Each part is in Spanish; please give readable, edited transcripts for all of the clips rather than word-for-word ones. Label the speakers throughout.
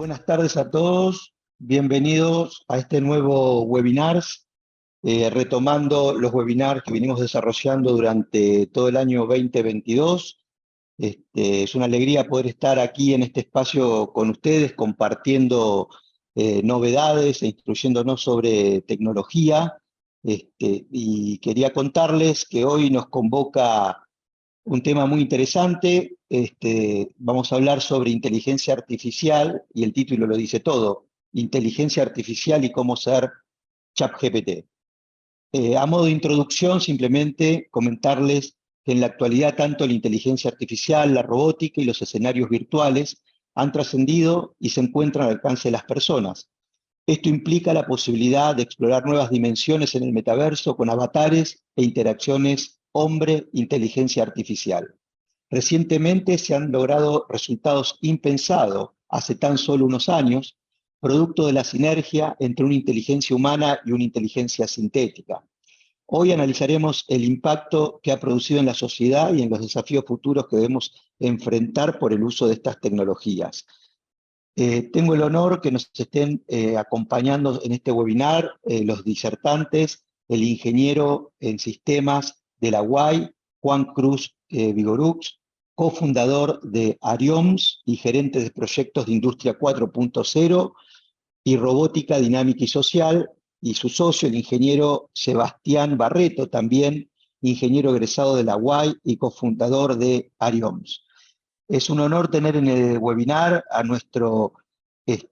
Speaker 1: Buenas tardes a todos, bienvenidos a este nuevo webinar, retomando los webinars que venimos desarrollando durante todo el año 2022. Es una alegría poder estar aquí en este espacio con ustedes, compartiendo novedades e instruyéndonos sobre tecnología. Y quería contarles que hoy nos convoca un tema muy interesante. Vamos a hablar sobre inteligencia artificial, y el título lo dice todo: inteligencia artificial y cómo ser ChatGPT. A modo de introducción, simplemente comentarles que en la actualidad tanto la inteligencia artificial, la robótica y los escenarios virtuales han trascendido y se encuentran al alcance de las personas. Esto implica la posibilidad de explorar nuevas dimensiones en el metaverso con avatares e interacciones hombre-inteligencia artificial. Recientemente se han logrado resultados impensados hace tan solo unos años, producto de la sinergia entre una inteligencia humana y una inteligencia sintética. Hoy analizaremos el impacto que ha producido en la sociedad y en los desafíos futuros que debemos enfrentar por el uso de estas tecnologías. Tengo el honor que nos estén acompañando en este webinar los disertantes, el ingeniero en sistemas de la UAI, Juan Cruz Vigorux, cofundador de Arioms y gerente de proyectos de Industria 4.0 y Robótica Dinámica y Social, y su socio, el ingeniero Sebastián Barreto, también ingeniero egresado de la UAI y cofundador de Arioms. Es un honor tener en el webinar a nuestro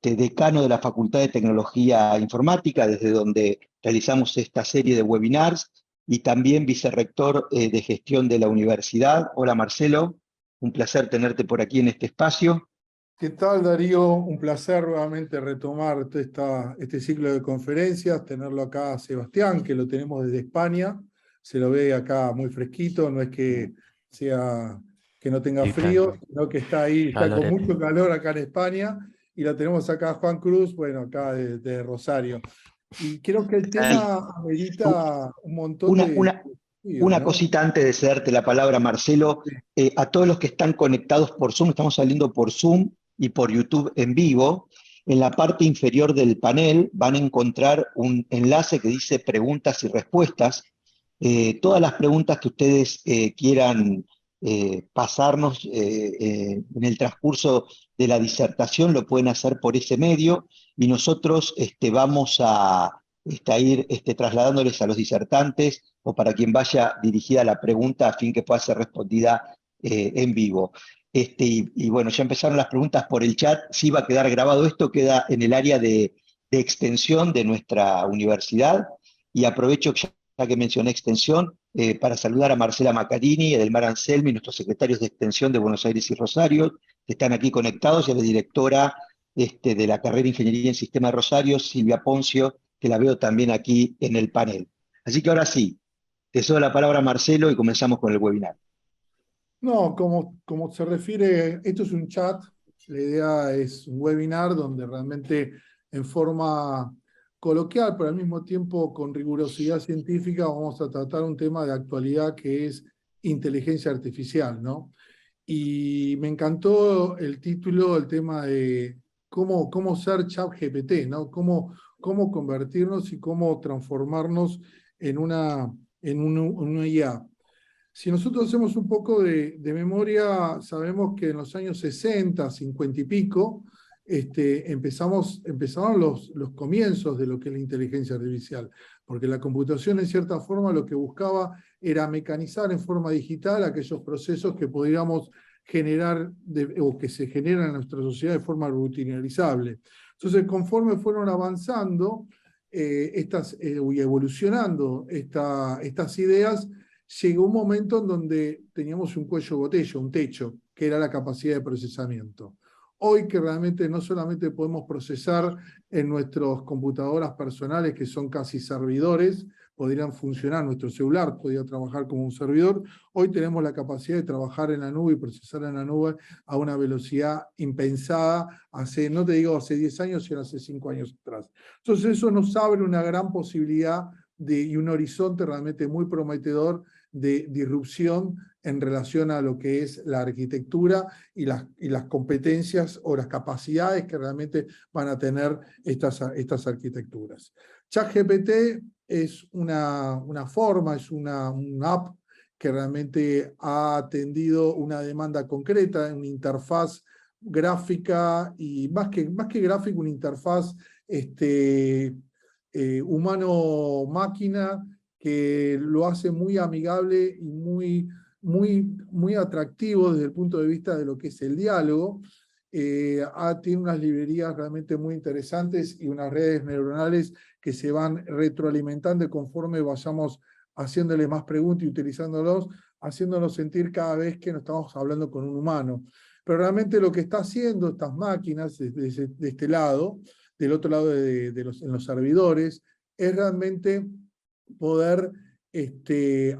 Speaker 1: decano de la Facultad de Tecnología Informática, desde donde realizamos esta serie de webinars, y también vicerrector de gestión de la universidad. Hola Marcelo, un placer tenerte por aquí en este espacio.
Speaker 2: ¿Qué tal, Darío? Un placer nuevamente retomar este ciclo de conferencias, tenerlo acá a Sebastián, que lo tenemos desde España. Se lo ve acá muy fresquito, no es que no tenga frío, sino que está ahí, está con mucho calor acá en España, y lo tenemos acá a Juan Cruz, bueno, acá de Rosario. Y creo que el tema amerita un montón
Speaker 1: Una cosita antes de cederte la palabra, Marcelo. A todos los que están conectados por Zoom, estamos saliendo por Zoom y por YouTube en vivo. En la parte inferior del panel van a encontrar un enlace que dice preguntas y respuestas. Todas las preguntas que ustedes quieran pasarnos en el transcurso de la disertación lo pueden hacer por ese medio, y nosotros vamos a ir trasladándoles a los disertantes, o para quien vaya dirigida la pregunta, a fin que pueda ser respondida en vivo. Y bueno, ya empezaron las preguntas por el chat. Sí, va a quedar grabado esto, queda en el área de extensión de nuestra universidad, y aprovecho ya que mencioné extensión para saludar a Marcela Macarini, Edelmar Anselmi, nuestros secretarios de extensión de Buenos Aires y Rosario, que están aquí conectados, y a la directora de la carrera de Ingeniería en Sistema de Rosario, Silvia Poncio, que la veo también aquí en el panel. Así que ahora sí, te cedo la palabra a Marcelo y comenzamos con el webinar.
Speaker 2: No, como se refiere, esto es un chat, la idea es un webinar donde realmente en forma coloquial, pero al mismo tiempo con rigurosidad científica, vamos a tratar un tema de actualidad que es inteligencia artificial, ¿no? Y me encantó el título, el tema de cómo ser ChatGPT, ¿no? Cómo convertirnos y cómo transformarnos en una IA. Si nosotros hacemos un poco de memoria, sabemos que en los años 60, 50 y pico, empezaron los comienzos de lo que es la inteligencia artificial, porque la computación en cierta forma lo que buscaba era mecanizar en forma digital aquellos procesos que pudiéramos generar o que se generan en nuestra sociedad de forma rutinarizable. Entonces, conforme fueron avanzando y evolucionando estas ideas, llegó un momento en donde teníamos un cuello de botella, un techo, que era la capacidad de procesamiento. Hoy que realmente no solamente podemos procesar en nuestras computadoras personales, que son casi servidores, podrían funcionar, nuestro celular podría trabajar como un servidor, hoy tenemos la capacidad de trabajar en la nube y procesar en la nube a una velocidad impensada no te digo hace 10 años, sino hace 5 años atrás. Entonces eso nos abre una gran posibilidad y un horizonte realmente muy prometedor de disrupción en relación a lo que es la arquitectura y las competencias o las capacidades que realmente van a tener estas arquitecturas. ChatGPT es una forma, es una app que realmente ha atendido una demanda concreta, una interfaz gráfica y más que gráfica, una interfaz humano-máquina que lo hace muy amigable y muy atractivo desde el punto de vista de lo que es el diálogo. Tiene unas librerías realmente muy interesantes y unas redes neuronales que se van retroalimentando conforme vayamos haciéndole más preguntas y utilizándolos, haciéndonos sentir cada vez que nos estamos hablando con un humano. Pero realmente lo que está haciendo estas máquinas de este lado, del otro lado en los servidores, es realmente poder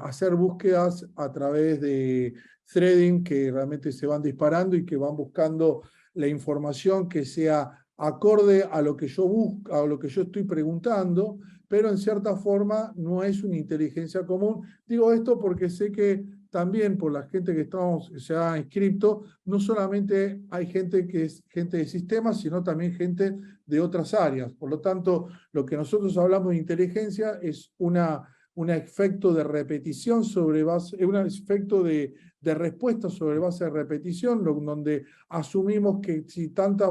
Speaker 2: hacer búsquedas a través de threading que realmente se van disparando y que van buscando la información que sea acorde a lo que yo busco, a lo que yo estoy preguntando, pero en cierta forma no es una inteligencia común. Digo esto porque sé que también por la gente que se ha inscrito, no solamente hay gente que es gente de sistemas, sino también gente de otras áreas. Por lo tanto, lo que nosotros hablamos de inteligencia es un efecto de repetición sobre base, un efecto de respuesta sobre base de repetición, donde asumimos que si tantas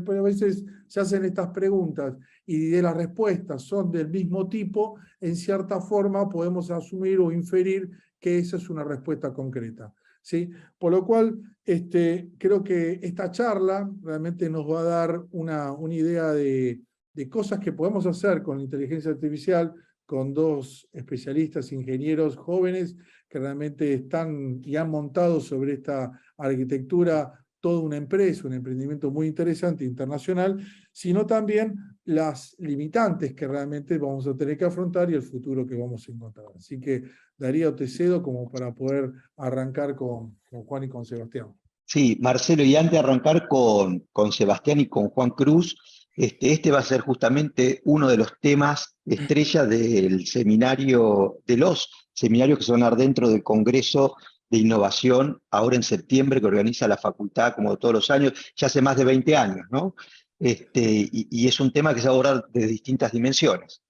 Speaker 2: veces se hacen estas preguntas y de las respuestas son del mismo tipo, en cierta forma podemos asumir o inferir que esa es una respuesta concreta, ¿sí? Por lo cual, creo que esta charla realmente nos va a dar una idea de cosas que podemos hacer con la inteligencia artificial, con dos especialistas, ingenieros jóvenes, que realmente están y han montado sobre esta arquitectura toda una empresa, un emprendimiento muy interesante internacional, sino también las limitantes que realmente vamos a tener que afrontar y el futuro que vamos a encontrar. Así que, Darío, te cedo como para poder arrancar con Juan y con Sebastián.
Speaker 1: Sí, Marcelo, y antes de arrancar con Sebastián y con Juan Cruz, este va a ser justamente uno de los temas estrella del seminario, de los seminarios que se van a dar dentro del Congreso de Innovación, ahora en septiembre, que organiza la facultad como todos los años, ya hace más de 20 años, ¿no? Y es un tema que se va a abordar de distintas dimensiones.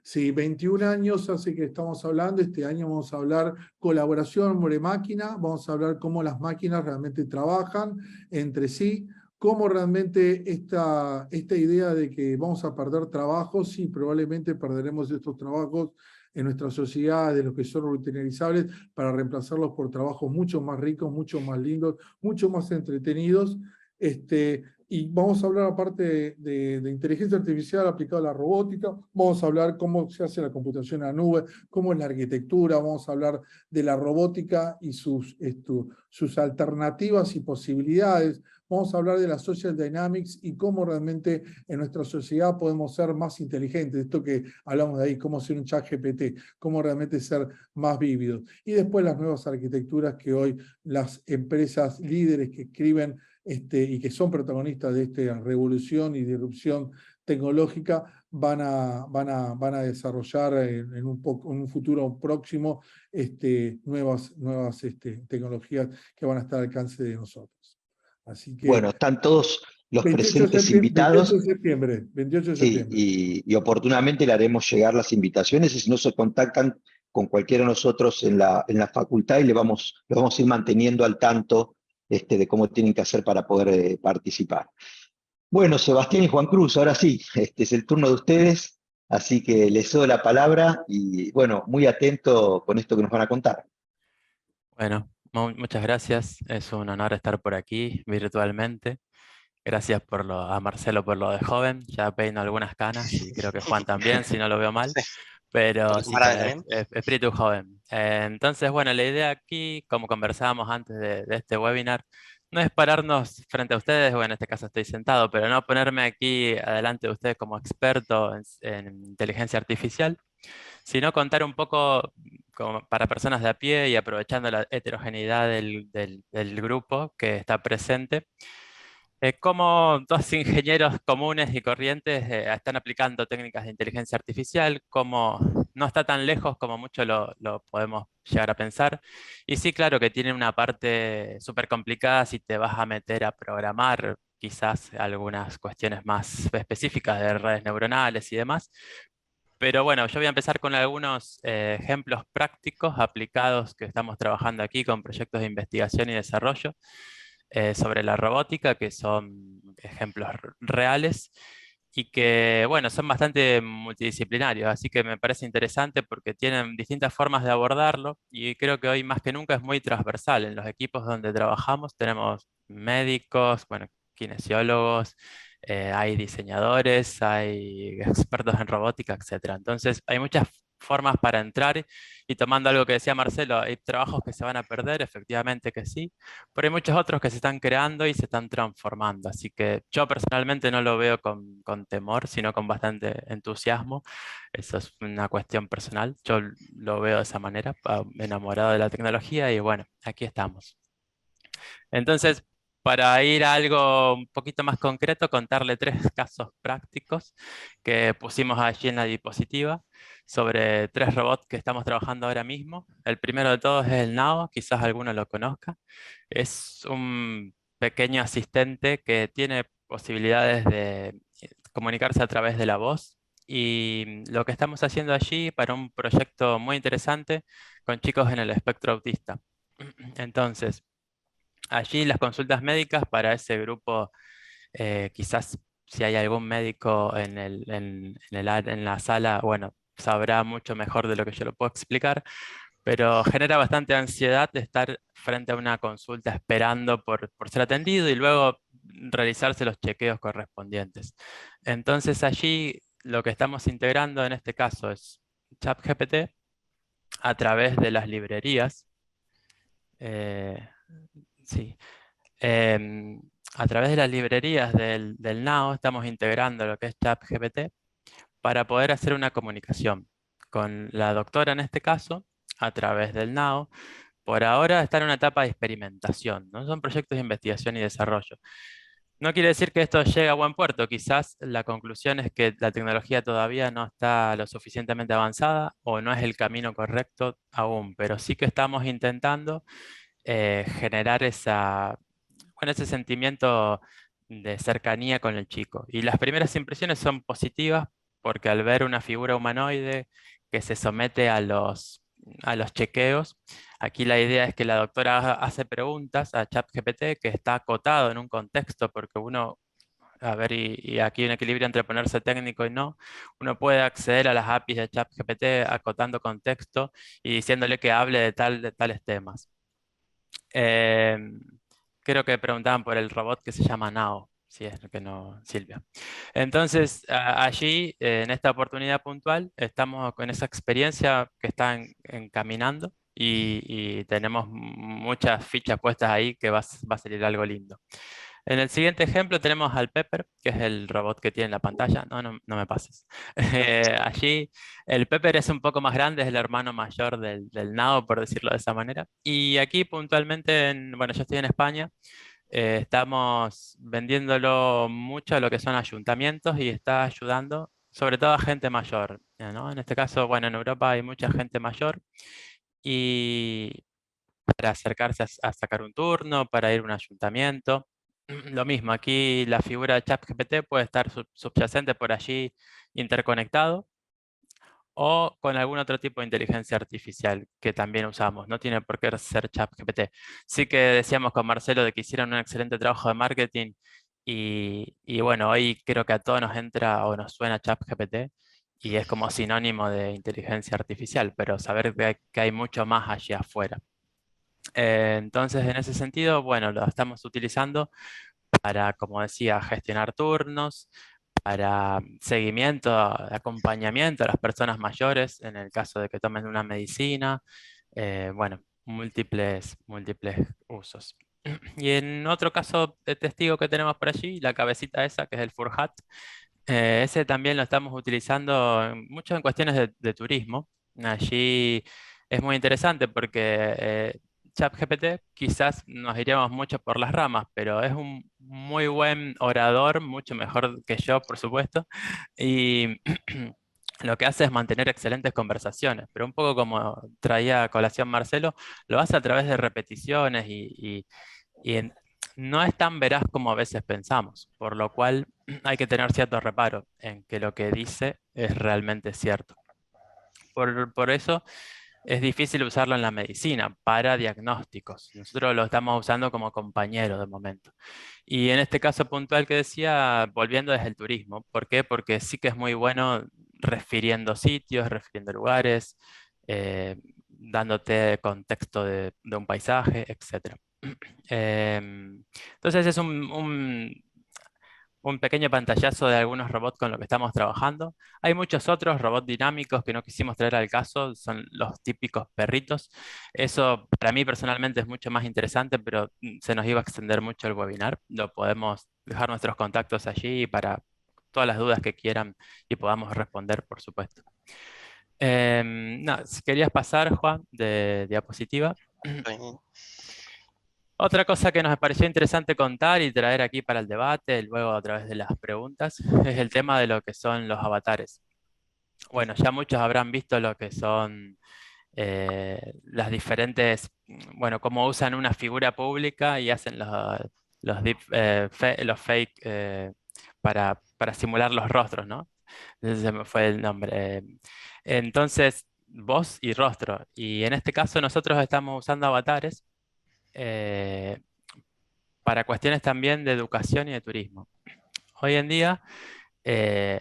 Speaker 2: Sí, 21 años hace que estamos hablando. Este año vamos a hablar colaboración hombre-máquina, vamos a hablar cómo las máquinas realmente trabajan entre sí, cómo realmente esta idea de que vamos a perder trabajos, sí, probablemente perderemos estos trabajos en nuestra sociedad, de los que son rutinarizables, para reemplazarlos por trabajos mucho más ricos, mucho más lindos, mucho más entretenidos. Y vamos a hablar, aparte de inteligencia artificial aplicada a la robótica, vamos a hablar cómo se hace la computación en la nube, cómo es la arquitectura, vamos a hablar de la robótica y sus alternativas y posibilidades, vamos a hablar de la social dynamics y cómo realmente en nuestra sociedad podemos ser más inteligentes, esto que hablamos de ahí, cómo ser un chat GPT, cómo realmente ser más vívidos. Y después las nuevas arquitecturas que hoy las empresas líderes que escriben y que son protagonistas de esta revolución y disrupción tecnológica van a desarrollar en un futuro próximo nuevas tecnologías que van a estar al alcance de nosotros. Así que
Speaker 1: Bueno, están todos los
Speaker 2: 28 de
Speaker 1: presentes
Speaker 2: septiembre, 28
Speaker 1: invitados.
Speaker 2: de septiembre, 28 de
Speaker 1: Sí,
Speaker 2: septiembre.
Speaker 1: y oportunamente le haremos llegar las invitaciones y si no se contactan con cualquiera de nosotros en la facultad y los vamos a ir manteniendo al tanto de cómo tienen que hacer para poder participar. Bueno, Sebastián y Juan Cruz, ahora sí, este es el turno de ustedes, así que les doy la palabra y bueno, muy atento con esto que nos van a contar.
Speaker 3: Bueno, muchas gracias. Es un honor estar por aquí virtualmente. Gracias a Marcelo por lo de joven. Ya peino algunas canas y creo que Juan también, si no lo veo mal.
Speaker 4: Sí,
Speaker 3: Pero
Speaker 4: ¿tu
Speaker 3: sí,
Speaker 4: cámara también?
Speaker 3: espíritu joven. Entonces, bueno, la idea aquí, como conversábamos antes de este webinar, no es pararnos frente a ustedes, o en este caso estoy sentado, pero no ponerme aquí adelante de ustedes como experto en inteligencia artificial, sino contar un poco como para personas de a pie y aprovechando la heterogeneidad del grupo que está presente, cómo dos ingenieros comunes y corrientes están aplicando técnicas de inteligencia artificial, cómo no está tan lejos como mucho lo podemos llegar a pensar. Y sí, claro que tiene una parte súper complicada si te vas a meter a programar quizás algunas cuestiones más específicas de redes neuronales y demás. Pero bueno, yo voy a empezar con algunos ejemplos prácticos aplicados que estamos trabajando aquí con proyectos de investigación y desarrollo sobre la robótica, que son ejemplos reales y que, bueno, son bastante multidisciplinarios, así que me parece interesante porque tienen distintas formas de abordarlo y creo que hoy más que nunca es muy transversal. En los equipos donde trabajamos tenemos médicos, bueno, kinesiólogos, hay diseñadores, hay expertos en robótica, etcétera. Entonces, hay muchas formas para entrar y tomando algo que decía Marcelo, hay trabajos que se van a perder, efectivamente que sí, pero hay muchos otros que se están creando y se están transformando. Así que yo personalmente no lo veo con temor, sino con bastante entusiasmo. Eso es una cuestión personal. Yo lo veo de esa manera, enamorado de la tecnología y bueno, aquí estamos. Entonces, para ir a algo un poquito más concreto, contarle 3 casos prácticos que pusimos allí en la diapositiva sobre 3 robots que estamos trabajando ahora mismo. El primero de todos es el Nao, quizás alguno lo conozca. Es un pequeño asistente que tiene posibilidades de comunicarse a través de la voz. Y lo que estamos haciendo allí para un proyecto muy interesante con chicos en el espectro autista. Entonces, allí las consultas médicas para ese grupo, quizás si hay algún médico en la sala, bueno, sabrá mucho mejor de lo que yo lo puedo explicar, pero genera bastante ansiedad de estar frente a una consulta esperando por ser atendido y luego realizarse los chequeos correspondientes. Entonces allí lo que estamos integrando en este caso es ChatGPT a través de las librerías. eh, sí, Em, a través de las librerías del Nao estamos integrando lo que es ChatGPT para poder hacer una comunicación con la doctora en este caso a través del Nao. Por ahora está en una etapa de experimentación, ¿no? Son proyectos de investigación y desarrollo. No quiere decir que esto llegue a buen puerto, quizás la conclusión es que la tecnología todavía no está lo suficientemente avanzada o no es el camino correcto aún, pero sí que estamos intentando generar bueno, ese sentimiento de cercanía con el chico. Y las primeras impresiones son positivas porque al ver una figura humanoide que se somete a los chequeos, aquí la idea es que la doctora hace preguntas a ChatGPT que está acotado en un contexto porque uno, a ver, y aquí hay un equilibrio entre ponerse técnico y no, uno puede acceder a las APIs de ChatGPT acotando contexto y diciéndole que hable de tales temas. Em, Creo que preguntaban por el robot que se llama Nao, si es que no, Silvia. Entonces, allí, en esta oportunidad puntual, estamos con esa experiencia que está encaminando y tenemos muchas fichas puestas ahí que va a salir algo lindo. En el siguiente ejemplo tenemos al Pepper, que es el robot que tiene en la pantalla. No me pases. Allí el Pepper es un poco más grande, es el hermano mayor del Nao, por decirlo de esa manera. Y aquí puntualmente, bueno, yo estoy en España, estamos vendiéndolo mucho a lo que son ayuntamientos y está ayudando sobre todo a gente mayor, ¿no? En este caso, bueno, en Europa hay mucha gente mayor y para acercarse a sacar un turno, para ir a un ayuntamiento. Lo mismo, aquí la figura de ChatGPT puede estar subyacente por allí interconectado o con algún otro tipo de inteligencia artificial que también usamos. No tiene por qué ser ChatGPT. Sí que decíamos con Marcelo de que hicieron un excelente trabajo de marketing y bueno, hoy creo que a todos nos entra o nos suena ChatGPT y es como sinónimo de inteligencia artificial, pero saber que hay mucho más allá afuera. Entonces, en ese sentido, bueno, lo estamos utilizando para, como decía, gestionar turnos, para seguimiento, acompañamiento a las personas mayores en el caso de que tomen una medicina, bueno, múltiples usos. Y en otro caso de testigo que tenemos por allí, la cabecita esa, que es el Furhat, ese también lo estamos utilizando mucho en cuestiones de turismo. Allí es muy interesante porque ChatGPT quizás nos iríamos mucho por las ramas, pero es un muy buen orador, mucho mejor que yo, por supuesto. Y lo que hace es mantener excelentes conversaciones, pero un poco como traía a colación Marcelo, lo hace a través de repeticiones y no es tan veraz como a veces pensamos, por lo cual hay que tener cierto reparo en que lo que dice es realmente cierto. Por eso es difícil usarlo en la medicina para diagnósticos. Nosotros lo estamos usando como compañero de momento. Y en este caso puntual que decía, volviendo desde el turismo. ¿Por qué? Porque sí que es muy bueno refiriendo sitios, refiriendo lugares, dándote contexto de un paisaje, etc. Entonces es un pequeño pantallazo de algunos robots con los que estamos trabajando. Hay muchos otros robots dinámicos que no quisimos traer al caso, son los típicos perritos. Eso para mí personalmente es mucho más interesante, pero se nos iba a extender mucho el webinar. Lo podemos dejar nuestros contactos allí para todas las dudas que quieran y podamos responder, por supuesto. No, si querías pasar, Juan, de diapositiva.
Speaker 4: Sí.
Speaker 3: Otra cosa que nos pareció interesante contar y traer aquí para el debate, luego a través de las preguntas, es el tema de lo que son los avatares. Bueno, ya muchos habrán visto lo que son las diferentes, bueno, cómo usan una figura pública y hacen los fake para simular los rostros, ¿no? Ese se me fue el nombre. Entonces, voz y rostro. Y en este caso nosotros estamos usando avatares eh, para cuestiones también de educación y de turismo. Hoy en día, eh,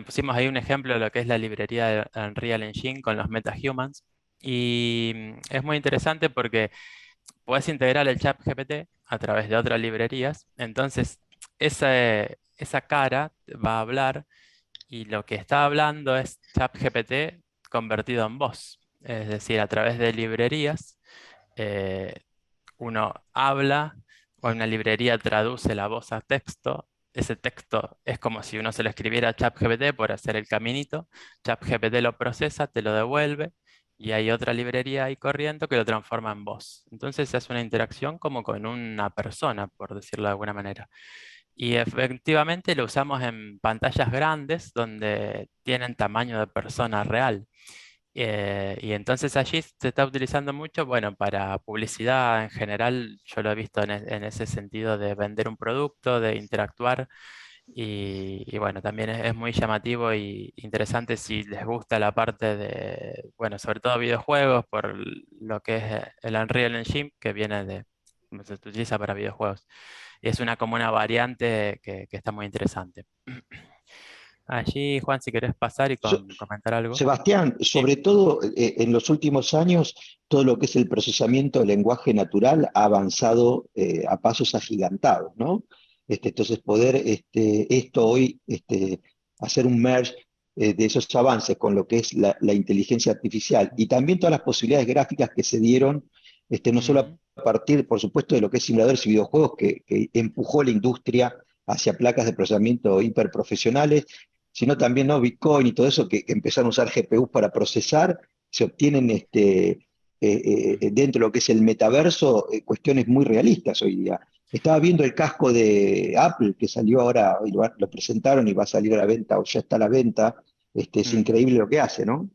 Speaker 3: pusimos ahí un ejemplo de lo que es la librería de Unreal Engine con los MetaHumans. Y es muy interesante porque puedes integrar el chat GPT a través de otras librerías. Entonces, esa cara va a hablar y lo que está hablando es ChatGPT convertido en voz. Es decir, a través de librerías, eh, uno habla o una librería traduce la voz a texto. Ese texto es como si uno se lo escribiera a ChatGPT por hacer el caminito. ChatGPT lo procesa, te lo devuelve y hay otra librería ahí corriendo que lo transforma en voz. Entonces se hace una interacción como con una persona, por decirlo de alguna manera. Y efectivamente lo usamos en pantallas grandes donde tienen tamaño de persona real. Y entonces allí se está utilizando mucho, bueno, para publicidad en general, yo lo he visto en ese sentido de vender un producto, de interactuar, y bueno, también es muy llamativo y interesante si les gusta la parte de, bueno, sobre todo videojuegos, por lo que es el Unreal Engine, que viene de, se utiliza para videojuegos. Y es como una variante que está muy interesante. Allí, Juan, si querés pasar y
Speaker 1: So-
Speaker 3: comentar algo.
Speaker 1: Sebastián,
Speaker 3: Sí.
Speaker 1: sobre todo en los últimos años, todo lo que es el procesamiento del lenguaje natural ha avanzado a pasos agigantados, ¿no? Entonces, poder esto hoy, hacer un merge de esos avances con lo que es la inteligencia artificial y también todas las posibilidades gráficas que se dieron, no solo
Speaker 3: Ujú.
Speaker 1: a partir, por supuesto, de lo que es simuladores y videojuegos, que empujó la industria hacia placas de procesamiento hiperprofesionales, sino también, ¿no? Bitcoin y todo eso que empezaron a usar GPUs para procesar, se obtienen dentro de lo que es el metaverso, cuestiones muy realistas hoy día. Estaba viendo el casco de Apple que salió ahora, y lo presentaron y va a salir a la venta o ya está a la venta. Es
Speaker 3: Ujú.
Speaker 1: increíble lo que hace, ¿no?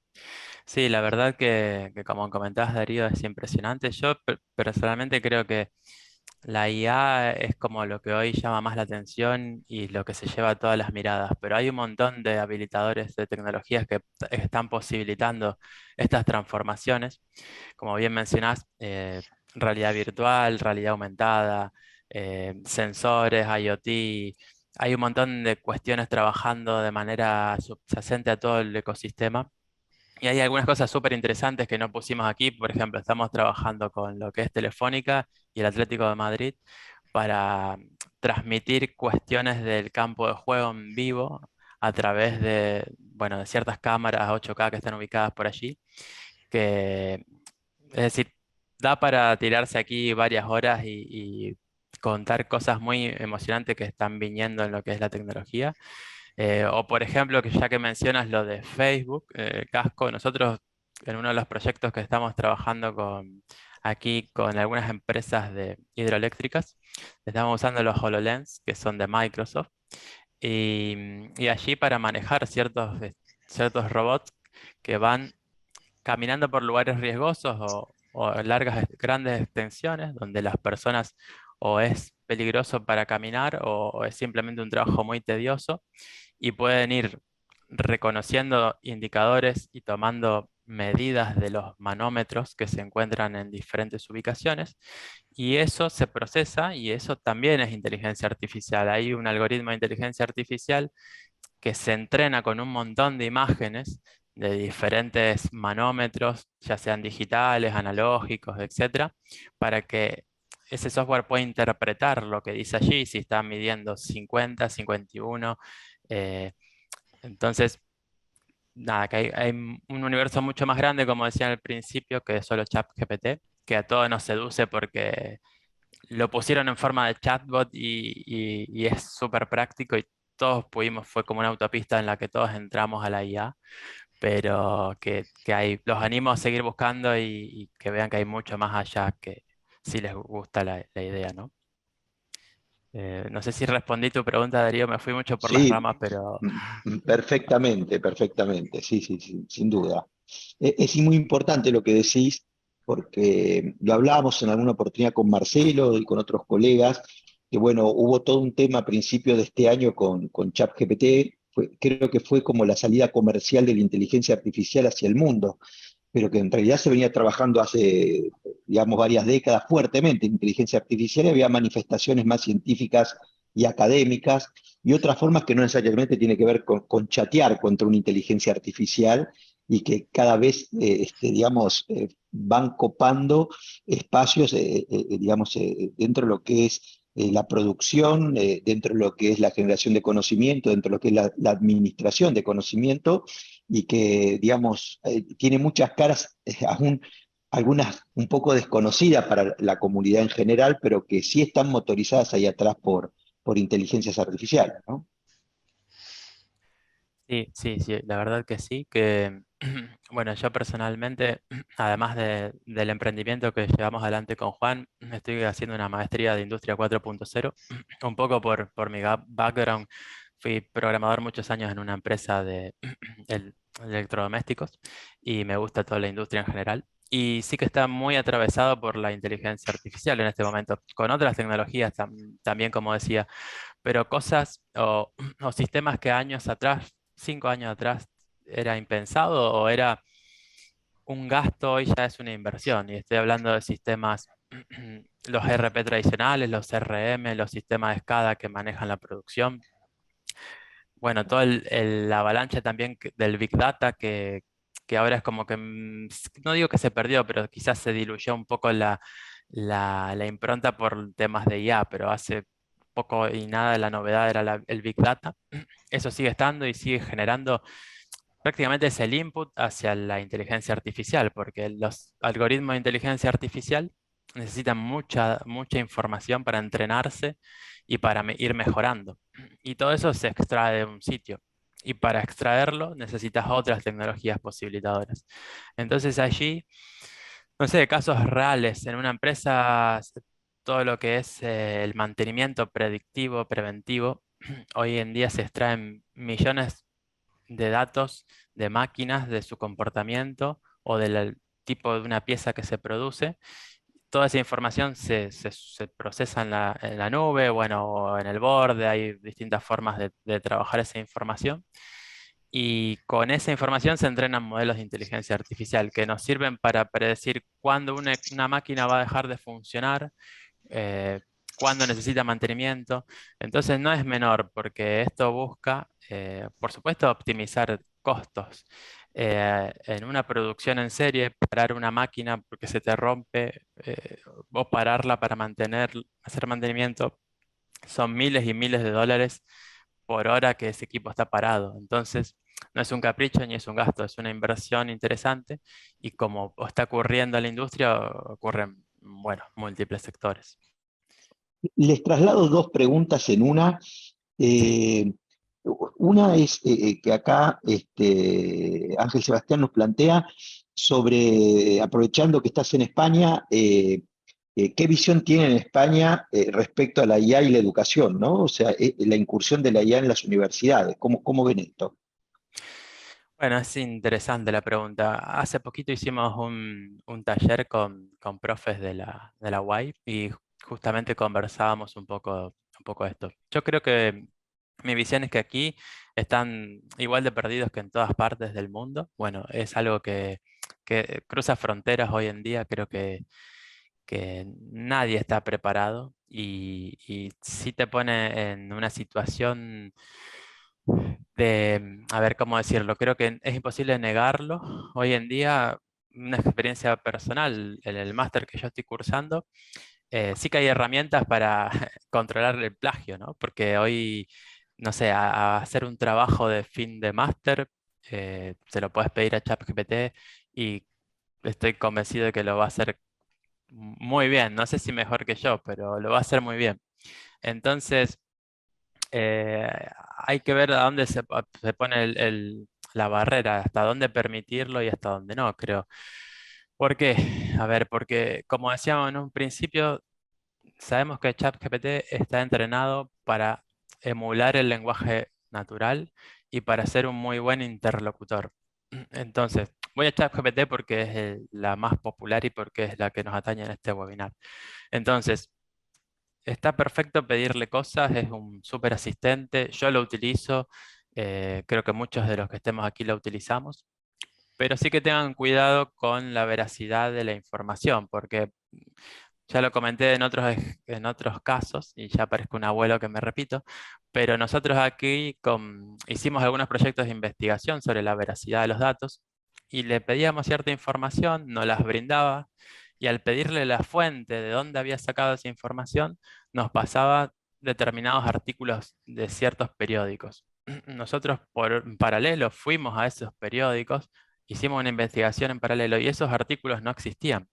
Speaker 3: Sí, la verdad que como comentabas, Darío, es impresionante. Yo personalmente creo que la IA es como lo que hoy llama más la atención y lo que se lleva todas las miradas, pero hay un montón de habilitadores de tecnologías que están posibilitando estas transformaciones. Como bien mencionás, realidad virtual, realidad aumentada, sensores, IoT. Hay un montón de cuestiones trabajando de manera subyacente a todo el ecosistema. Y hay algunas cosas súper interesantes que no pusimos aquí. Por ejemplo, estamos trabajando con lo que es Telefónica y el Atlético de Madrid para transmitir cuestiones del campo de juego en vivo a través de, bueno, de ciertas cámaras 8K que están ubicadas por allí. Que, es decir, da para tirarse aquí varias horas y contar cosas muy emocionantes que están viniendo en lo que es la tecnología. O por ejemplo, que ya que mencionas lo de Facebook, Casco, nosotros en uno de los proyectos que estamos trabajando aquí con algunas empresas de hidroeléctricas, estamos usando los HoloLens, que son de Microsoft, y allí para manejar ciertos robots que van caminando por lugares riesgosos o largas, grandes extensiones donde las personas o es peligroso para caminar o es simplemente un trabajo muy tedioso y pueden ir reconociendo indicadores y tomando medidas de los manómetros que se encuentran en diferentes ubicaciones y eso se procesa y eso también es inteligencia artificial. Hay un algoritmo de inteligencia artificial que se entrena con un montón de imágenes de diferentes manómetros, ya sean digitales, analógicos, etcétera, para que ese software pueda interpretar lo que dice allí, si está midiendo 50, 51. eh, entonces, nada, que hay un universo mucho más grande, como decía al principio, que es solo ChatGPT, que a todos nos seduce porque lo pusieron en forma de chatbot y es súper práctico y todos pudimos, fue como una autopista en la que todos entramos a la IA, pero que hay, los animo a seguir buscando y que vean que hay mucho más allá que si les gusta la idea, ¿no? No sé si respondí tu pregunta, Darío, me fui mucho por las
Speaker 1: Sí,
Speaker 3: ramas, pero
Speaker 1: perfectamente, perfectamente, sí, sí, sí, sin duda. Es muy importante lo que decís, porque lo hablábamos en alguna oportunidad con Marcelo y con otros colegas, que bueno, hubo todo un tema a principios de este año con ChatGPT, creo que fue como la salida comercial de la inteligencia artificial hacia el mundo, pero que en realidad se venía trabajando hace, digamos, varias décadas fuertemente en inteligencia artificial y había manifestaciones más científicas y académicas y otras formas que no necesariamente tiene que ver con chatear contra una inteligencia artificial y que cada vez, digamos, van copando espacios, digamos, dentro de lo que es la producción, dentro de lo que es la generación de conocimiento, dentro de lo que es la administración de conocimiento, y que, digamos, tiene muchas caras, aún algunas un poco desconocidas para la comunidad en general, pero que sí están motorizadas ahí atrás por inteligencias artificiales, ¿no?
Speaker 3: sí, sí, sí, la verdad que sí, que bueno, yo personalmente, además del emprendimiento que llevamos adelante con Juan, estoy haciendo una maestría de Industria 4.0, un poco por mi background, fui programador muchos años en una empresa de electrodomésticos y me gusta toda la industria en general. Y sí que está muy atravesado por la inteligencia artificial en este momento, con otras tecnologías también, como decía, pero cosas o sistemas que años atrás, 5 años atrás, era impensado o era un gasto, hoy ya es una inversión. Y estoy hablando de sistemas, los ERP tradicionales, los CRM, los sistemas de SCADA que manejan la producción. Bueno, todo la avalancha también del Big Data que ahora es como que, no digo que se perdió, pero quizás se diluyó un poco la impronta por temas de IA, pero hace poco y nada la novedad era el Big Data. Eso sigue estando y sigue generando prácticamente es el input hacia la inteligencia artificial, porque los algoritmos de inteligencia artificial necesitan mucha, mucha información para entrenarse y para ir mejorando. Y todo eso se extrae de un sitio. Y para extraerlo necesitas otras tecnologías posibilitadoras. Entonces allí, no sé, casos reales en una empresa, todo lo que es el mantenimiento predictivo, preventivo, hoy en día se extraen millones de datos de máquinas, de su comportamiento o del tipo de una pieza que se produce. Toda esa información se procesa en la nube, bueno, o en el borde, hay distintas formas de trabajar esa información. Y con esa información se entrenan modelos de inteligencia artificial que nos sirven para predecir cuándo una máquina va a dejar de funcionar, eh, cuándo necesita mantenimiento. Entonces no es menor porque esto busca, por supuesto, optimizar costos. En una producción en serie, parar una máquina porque se te rompe o pararla para hacer mantenimiento, son miles y miles de dólares por hora que ese equipo está parado. Entonces, no es un capricho ni es un gasto, es una inversión interesante y como está ocurriendo en la industria, ocurren, bueno, múltiples sectores.
Speaker 1: Les traslado dos preguntas en una.
Speaker 3: Sí.
Speaker 1: Eh, una es que acá Ángel Sebastián nos plantea sobre, aprovechando que estás en España, ¿qué visión tiene en España respecto a la IA y la educación, ¿no? O sea, la incursión de la IA en las universidades, ¿cómo ven esto?
Speaker 3: Bueno, es interesante la pregunta. Hace poquito hicimos un taller con profes de la UAI y justamente conversábamos un poco de esto. Yo creo que mi visión es que aquí están igual de perdidos que en todas partes del mundo. Bueno, es algo que cruza fronteras hoy en día. Creo que nadie está preparado y sí te pone en una situación de, a ver cómo decirlo, creo que es imposible negarlo. Hoy en día, una experiencia personal, en el máster que yo estoy cursando, sí que hay herramientas para controlar el plagio, ¿no? Porque hoy, no sé, a hacer un trabajo de fin de máster, se lo puedes pedir a ChatGPT y estoy convencido de que lo va a hacer muy bien. No sé si mejor que yo, pero lo va a hacer muy bien. Entonces, eh, hay que ver a dónde se pone la barrera, hasta dónde permitirlo y hasta dónde no, creo. ¿Por qué? A ver, porque como decíamos en un principio, sabemos que ChatGPT está entrenado para emular el lenguaje natural y para ser un muy buen interlocutor. Entonces, voy a ChatGPT porque es la más popular y porque es la que nos atañe en este webinar. Entonces, está perfecto pedirle cosas, es un súper asistente, yo lo utilizo, creo que muchos de los que estemos aquí lo utilizamos, pero sí que tengan cuidado con la veracidad de la información, porque ya lo comenté en otros casos, y ya parezco un abuelo que me repito, pero nosotros aquí hicimos algunos proyectos de investigación sobre la veracidad de los datos y le pedíamos cierta información, nos las brindaba, y al pedirle la fuente de dónde había sacado esa información, nos pasaba determinados artículos de ciertos periódicos. Nosotros por paralelo fuimos a esos periódicos, hicimos una investigación en paralelo y esos artículos no existían.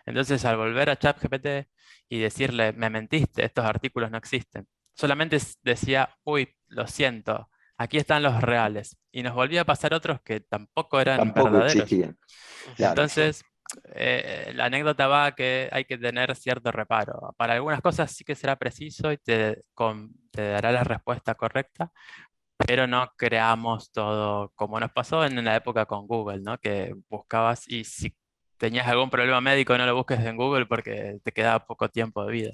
Speaker 3: Entonces, al volver a ChatGPT y decirle, me mentiste, estos artículos no existen, solamente decía, uy, lo siento, aquí están los reales. Y nos volvía a pasar otros que tampoco eran
Speaker 1: Tampoco
Speaker 3: verdaderos.
Speaker 1: existían, claro.
Speaker 3: Entonces, la anécdota va a que hay que tener cierto reparo. Para algunas cosas sí que será preciso y te dará la respuesta correcta, pero no creamos todo como nos pasó en la época con Google, ¿no? Que buscabas y si tenías algún problema médico no lo busques en Google porque te quedaba poco tiempo de vida.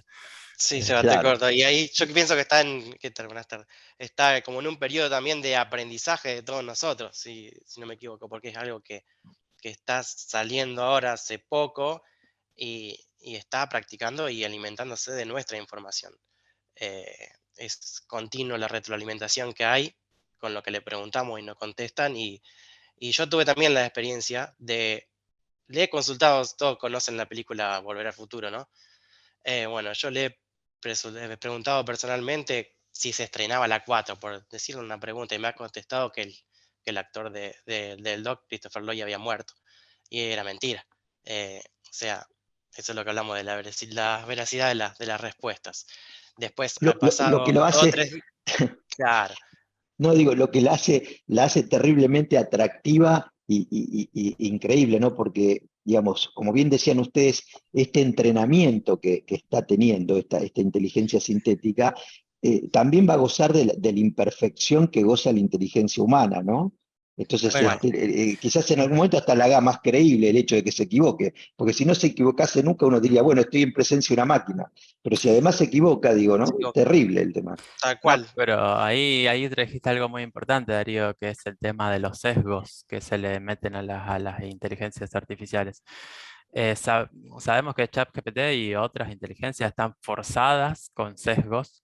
Speaker 4: Sí,
Speaker 3: Eh,
Speaker 4: Seba, te
Speaker 1: Claro,
Speaker 4: corto. Y ahí yo pienso que está en, ¿qué tal? Buenas tardes. Está como en un periodo también de aprendizaje de todos nosotros, si no me equivoco, porque es algo que está saliendo ahora hace poco y está practicando y alimentándose de nuestra información. Es continuo la retroalimentación que hay con lo que le preguntamos y nos contestan. Y yo tuve también la experiencia le he consultado, todos conocen la película Volver al Futuro, ¿no? Bueno, yo le he preguntado personalmente si se estrenaba la 4 por decirle una pregunta, y me ha contestado que el actor del Doc, Christopher Lloyd, había muerto. Y era mentira. O sea, eso es lo que hablamos de la veracidad de las respuesdas. Después ha
Speaker 1: lo que
Speaker 4: pasado
Speaker 1: lo
Speaker 4: dos o
Speaker 1: hace,
Speaker 4: tres. Claro,
Speaker 1: no digo, lo que la hace terriblemente atractiva y increíble, ¿no? Porque, digamos, como bien decían ustedes, este entrenamiento que está teniendo esta inteligencia sintética, también va a gozar de la imperfección que goza la inteligencia humana, ¿no?
Speaker 4: tal
Speaker 1: Entonces,
Speaker 4: cual.
Speaker 3: Bueno,
Speaker 1: quizás en algún momento hasta la haga más creíble el hecho de que se equivoque, porque si no se equivocase nunca, uno diría, bueno, estoy en presencia de una máquina, pero si además se equivoca, digo, ¿no?
Speaker 4: Digo,
Speaker 1: Terrible el tema.
Speaker 4: tal
Speaker 3: no,
Speaker 4: cual.
Speaker 3: pero ahí trajiste algo muy importante, Darío, que es el tema de los sesgos que se le meten a las inteligencias artificiales. Sabemos que ChatGPT y otras inteligencias están forzadas con sesgos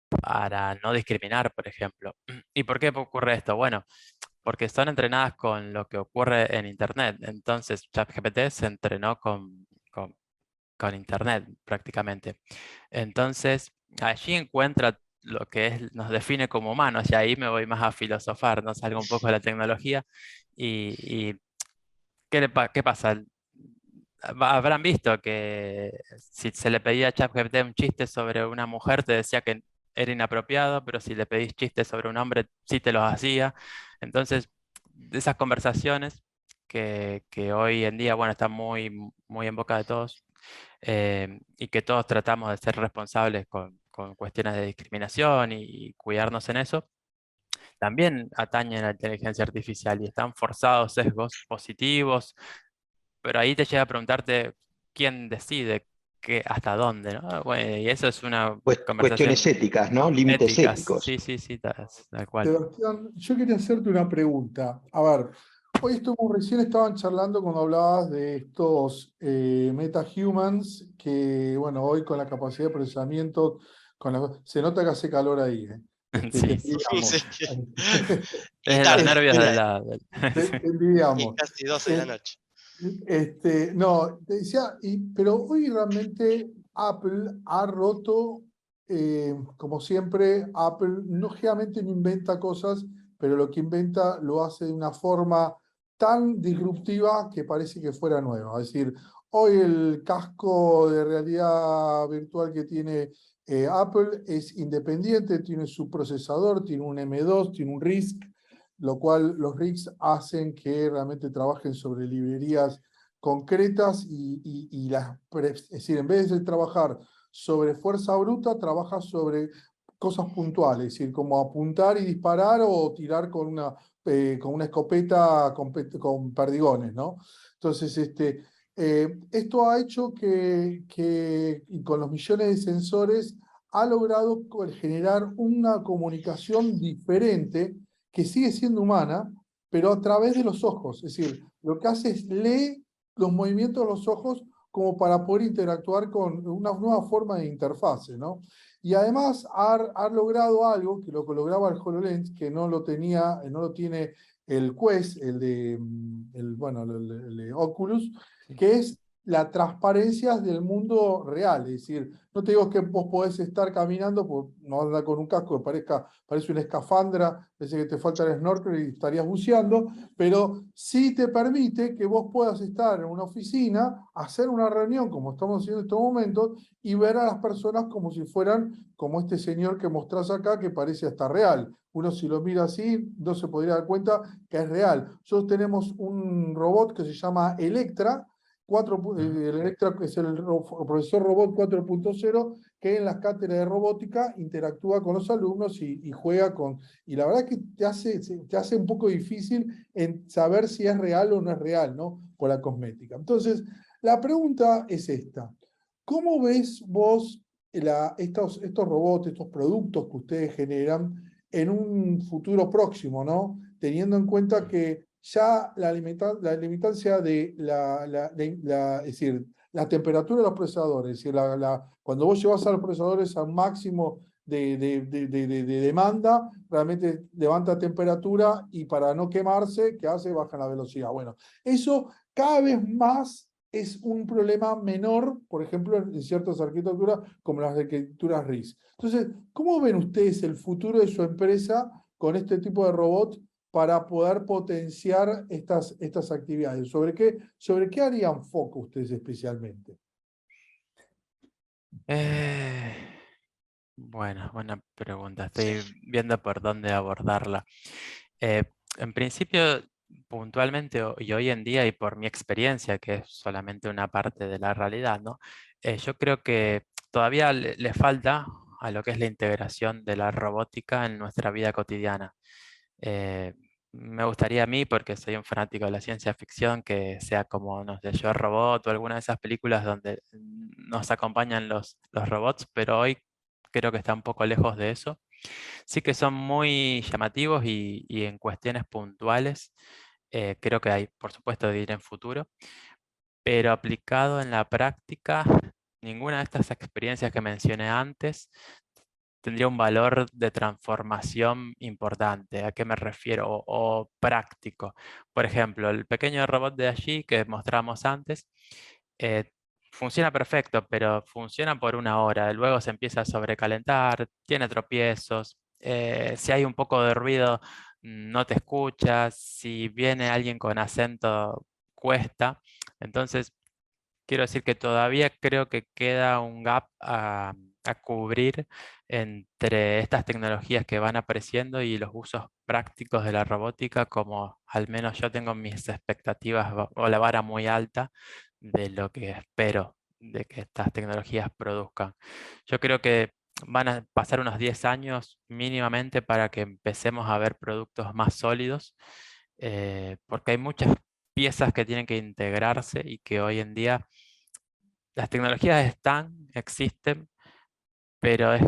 Speaker 3: para no discriminar, por ejemplo. ¿Y por qué ocurre esto? Bueno, porque son entrenadas con lo que ocurre en Internet. Entonces, ChatGPT se entrenó con Internet prácticamente. Entonces, allí encuentra lo que nos define como humanos, y ahí me voy más a filosofar, no salgo un poco de la tecnología. Y ¿qué pasa? Habrán visto que si se le pedía a ChatGPT un chiste sobre una mujer, te decía que era inapropiado, pero si le pedís chistes sobre un hombre, sí te los hacía. Entonces, de esas conversaciones que hoy en día, bueno, están muy en boca de todos, y que todos tratamos de ser responsables con cuestiones de discriminación y cuidarnos en eso, también atañen a la inteligencia artificial y están forzados sesgos positivos, pero ahí te llega a preguntarte quién decide hasta dónde, ¿no? Bueno, y eso es una
Speaker 1: Cuestiones
Speaker 3: conversación
Speaker 1: éticas, ¿no? Límites
Speaker 3: éticas.
Speaker 1: éticos.
Speaker 3: Sí, sí, sí, tal cual.
Speaker 2: Sebastián, yo quería hacerte una pregunta. A ver, hoy recién estaban charlando cuando hablabas de estos metahumans que, bueno, hoy con la capacidad de procesamiento, se nota que hace calor ahí, ¿eh? Te
Speaker 3: Sí,
Speaker 2: envidiamos.
Speaker 4: Sí.
Speaker 3: es
Speaker 4: Y
Speaker 3: de los
Speaker 4: tarde,
Speaker 3: nervios
Speaker 2: Este,
Speaker 3: del lado.
Speaker 2: te
Speaker 4: y
Speaker 2: envidiamos.
Speaker 4: casi 12 de la
Speaker 2: Eh,
Speaker 4: noche.
Speaker 2: no, te decía, pero hoy realmente Apple ha roto, como siempre, Apple no generalmente no inventa cosas, pero lo que inventa lo hace de una forma tan disruptiva que parece que fuera nueva. Es decir, hoy el casco de realidad virtual que tiene Apple es independiente, tiene su procesador, tiene un M2, tiene un RISC, lo cual los RIGs hacen que realmente trabajen sobre librerías concretas es decir, en vez de trabajar sobre fuerza bruta, trabaja sobre cosas puntuales, es decir, como apuntar y disparar o tirar con una escopeta con perdigones, ¿no? Entonces, esto ha hecho y con los millones de sensores, ha logrado generar una comunicación diferente que sigue siendo humana, pero a través de los ojos. Es decir, lo que hace es lee los movimientos de los ojos como para poder interactuar con una nueva forma de interfase, ¿no? Y además ha logrado algo que lo que lograba el HoloLens, que no lo tiene el Quest, el de Oculus, que es la transparencia del mundo real. Es decir, no te digo que vos podés estar caminando, pues no andar con un casco que parece una escafandra, parece que te falta el snorkel y estarías buceando, pero sí te permite que vos puedas estar en una oficina, hacer una reunión como estamos haciendo en estos momentos y ver a las personas como si fueran como este señor que mostrás acá que parece hasta real. Uno si lo mira así no se podría dar cuenta que es real. Nosotros tenemos un robot que se llama Electra, el Electra es el profesor robot 4.0 que en las cátedras de robótica interactúa con los alumnos y juega con... Y la verdad que te hace un poco difícil en saber si es real o no es real, ¿no? Por la cosmética. Entonces, la pregunta es esta. ¿Cómo ves vos estos robots, estos productos que ustedes generan en un futuro próximo, ¿no? Teniendo en cuenta que ya la limitancia es decir, la temperatura de los procesadores, es decir, cuando vos llevas a los procesadores al máximo de demanda, realmente levanta temperatura y para no quemarse, ¿qué hace? Baja la velocidad. Bueno, eso cada vez más es un problema menor, por ejemplo, en ciertas arquitecturas como las arquitecturas RIS. Entonces, ¿cómo ven ustedes el futuro de su empresa con este tipo de robots para poder potenciar estas actividades? ¿Sobre qué harían foco ustedes especialmente?
Speaker 3: Bueno, buena pregunta.
Speaker 4: Sí.
Speaker 3: Estoy viendo por dónde abordarla. Eh, en principio, puntualmente y hoy en día y por mi experiencia, que es solamente una parte de la realidad, ¿no? Yo creo que todavía le falta a lo que es la integración de la robótica en nuestra vida cotidiana. Eh, Me gustaría a mí, porque soy un fanático de la ciencia ficción, que sea como, no sé, Yo Robot o alguna de esas películas donde nos acompañan los robots, pero hoy creo que está un poco lejos de eso. Sí que son muy llamativos y en cuestiones puntuales, creo que hay, por supuesto, de ir en futuro, pero aplicado en la práctica, ninguna de estas experiencias que mencioné antes tendría un valor de transformación importante. ¿A qué me refiero? O práctico. Por ejemplo, el pequeño robot de allí que mostramos antes, eh, funciona perfecto, pero funciona por una hora. Luego se empieza a sobrecalentar, tiene tropiezos. Si hay un poco de ruido, no te escuchas. Si viene alguien con acento, cuesta. Entonces, quiero decir que todavía creo que queda un gap a cubrir entre estas tecnologías que van apareciendo y los usos prácticos de la robótica, como al menos yo tengo mis expectativas o la vara muy alta de lo que espero de que estas tecnologías produzcan. Yo creo que van a pasar unos 10 años mínimamente para que empecemos a ver productos más sólidos, porque hay muchas piezas que tienen que integrarse y que hoy en día las tecnologías existen, pero es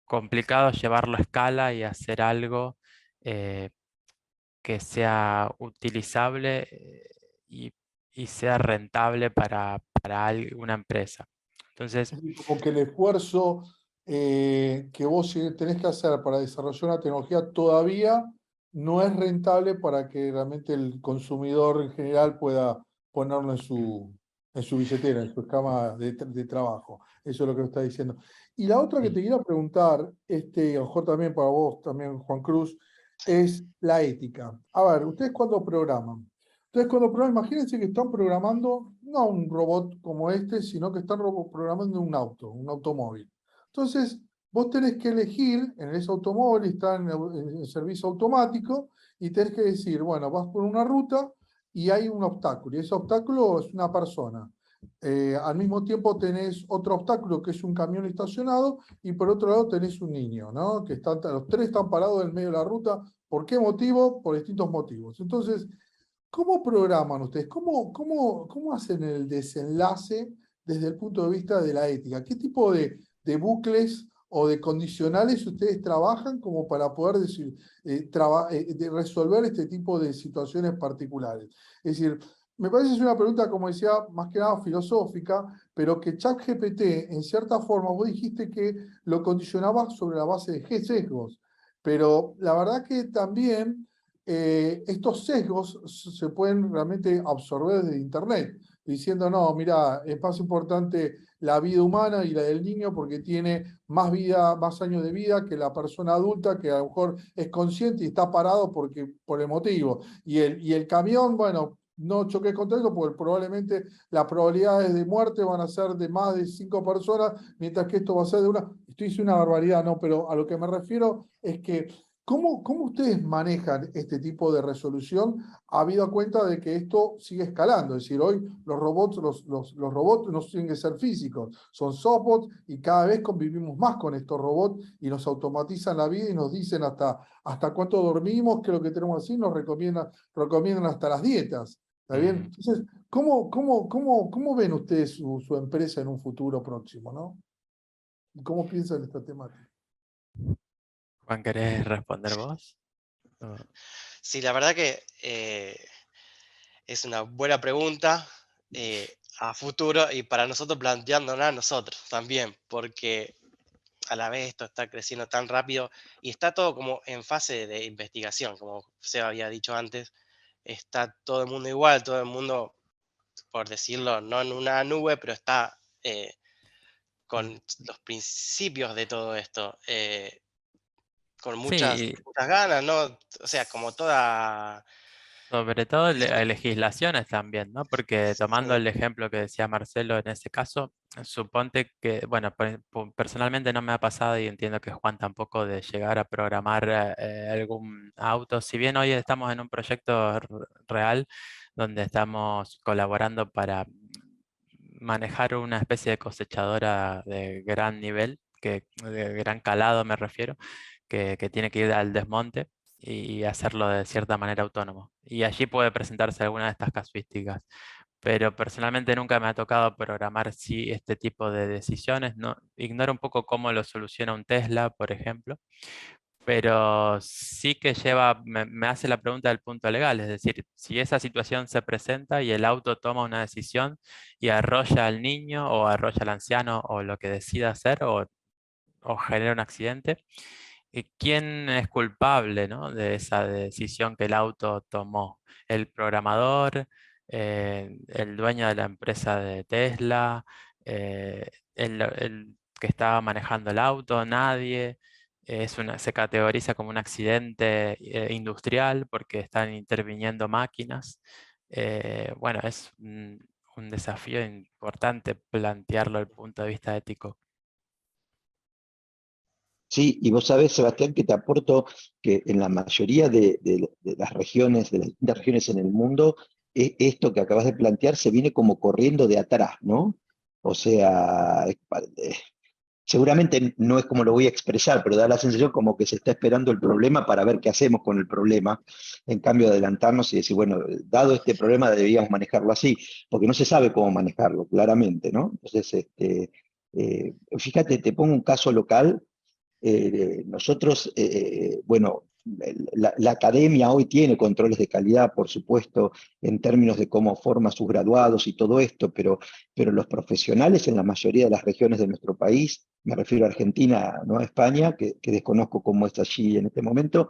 Speaker 3: complicado llevarlo a escala y hacer algo eh, que sea utilizable y sea rentable para una empresa. Entonces,
Speaker 2: Es decir, como que el esfuerzo que vos tenés que hacer para desarrollar una tecnología todavía no es rentable para que realmente el consumidor en general pueda ponerlo en su billetera, en su escama de trabajo. Eso es lo que está diciendo. Y la otra que te quiero preguntar, a lo mejor también para vos, también Juan Cruz, es la ética. A ver, ¿ustedes cuándo programan? Entonces, cuando imagínense que están programando no un robot como este, sino que están programando un auto, un automóvil. Entonces, vos tenés que elegir en ese automóvil, está en el servicio automático, y tenés que decir, bueno, vas por una ruta y hay un obstáculo, y ese obstáculo es una persona. Al mismo tiempo tenés otro obstáculo que es un camión estacionado, y por otro lado tenés un niño, ¿no? Que los tres están parados en medio de la ruta. ¿Por qué motivo? Por distintos motivos. Entonces, ¿cómo programan ustedes? ¿Cómo hacen el desenlace desde el punto de vista de la ética? ¿Qué tipo de bucles o de condicionales ustedes trabajan como para poder decir, de resolver este tipo de situaciones particulares? Es decir, me parece que es una pregunta, como decía, más que nada filosófica, pero que ChatGPT, en cierta forma, vos dijiste que lo condicionabas sobre la base de sesgos, pero la verdad que también estos sesgos se pueden realmente absorber desde Internet, diciendo, no, mira, es más importante la vida humana y la del niño porque tiene más vida, más años de vida que la persona adulta que a lo mejor es consciente y está parado por el motivo. Y el camión, bueno, no choques contra eso porque probablemente las probabilidades de muerte van a ser de más de 5 personas, mientras que esto va a ser de una. Estoy diciendo una barbaridad, no, pero a lo que me refiero es que ¿cómo ustedes manejan este tipo de resolución habido cuenta de que esto sigue escalando? Es decir, hoy los robots no tienen que ser físicos, son softbots y cada vez convivimos más con estos robots y nos automatizan la vida y nos dicen hasta cuánto dormimos, qué es lo que tenemos así, nos recomiendan hasta las dietas. ¿Está bien? Entonces, ¿cómo ven ustedes su empresa en un futuro próximo, ¿no? ¿Y cómo piensan esta temática?
Speaker 3: Juan, ¿querés responder vos?
Speaker 4: Sí, la verdad que es una buena pregunta a futuro y para nosotros planteándola a nosotros también, porque a la vez esto está creciendo tan rápido y está todo como en fase de investigación, como se había dicho antes, está todo el mundo igual, todo el mundo, por decirlo, no en una nube, pero está con los principios de todo esto, con
Speaker 3: Sí,
Speaker 4: muchas ganas, ¿no? O sea, como toda.
Speaker 3: sobre todo
Speaker 4: Es un-
Speaker 3: legislaciones también, ¿no? Porque tomando
Speaker 4: sí,
Speaker 3: el ejemplo que decía Marcelo en ese caso, suponte que, bueno, personalmente no me ha pasado y entiendo que Juan tampoco de llegar a programar algún auto. Si bien hoy estamos en un proyecto real donde estamos colaborando para manejar una especie de cosechadora de gran nivel, de gran calado me refiero, que tiene que ir al desmonte y hacerlo de cierta manera autónomo. Y allí puede presentarse alguna de estas casuísticas. Pero personalmente nunca me ha tocado programar sí este tipo de decisiones. No, ignoro un poco cómo lo soluciona un Tesla, por ejemplo, pero sí que me hace la pregunta del punto legal, es decir, si esa situación se presenta y el auto toma una decisión y arrolla al niño o arrolla al anciano o lo que decida hacer o genera un accidente, ¿quién es culpable, ¿no? de esa decisión que el auto tomó? ¿El programador? ¿El dueño de la empresa de Tesla? ¿El que estaba manejando el auto? ¿Nadie? Se categoriza como un accidente industrial porque están interviniendo máquinas. Bueno, es un desafío importante plantearlo desde el punto de vista ético.
Speaker 1: Sí, y vos sabés, Sebastián, que te aporto que en la mayoría de las regiones, de las distintas regiones en el mundo, esto que acabas de plantear se viene como corriendo de atrás, ¿no? O sea, seguramente no es como lo voy a expresar, pero da la sensación como que se está esperando el problema para ver qué hacemos con el problema, en cambio de adelantarnos y decir, bueno, dado este problema deberíamos manejarlo así, porque no se sabe cómo manejarlo, claramente, ¿no? Entonces, fíjate, te pongo un caso local. Nosotros, bueno, la academia hoy tiene controles de calidad, por supuesto, en términos de cómo forma sus graduados y todo esto, pero los profesionales en la mayoría de las regiones de nuestro país, me refiero a Argentina, no a España, que desconozco cómo está allí en este momento,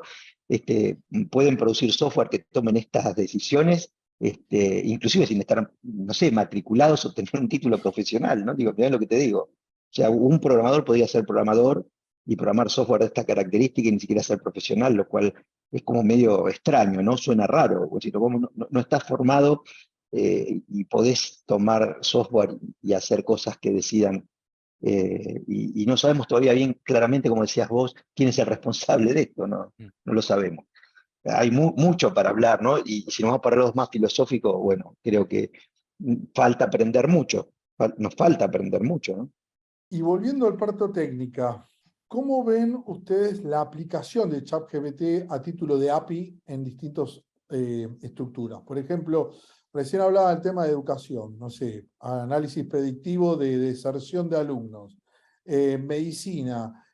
Speaker 1: pueden producir software que tomen estas decisiones, inclusive sin estar, no sé, matriculados o tener un título profesional, ¿no? Digo, mirá lo que te digo. O sea, un programador podría ser programador y programar software de esta característica y ni siquiera ser profesional, lo cual es como medio extraño, ¿no? Suena raro. Si no estás formado y podés tomar software y hacer cosas que decidan, y no sabemos todavía bien claramente, como decías vos, quién es el responsable de esto, ¿no? No lo sabemos. Hay mucho para hablar, ¿no? Y si nos vamos para los más filosóficos, bueno, creo que falta aprender mucho, nos falta aprender mucho, ¿no?
Speaker 2: Y volviendo al parto técnica, ¿cómo ven ustedes la aplicación de ChatGPT a título de API en distintas estructuras? Por ejemplo, recién hablaba del tema de educación, no sé, análisis predictivo de deserción de alumnos, medicina,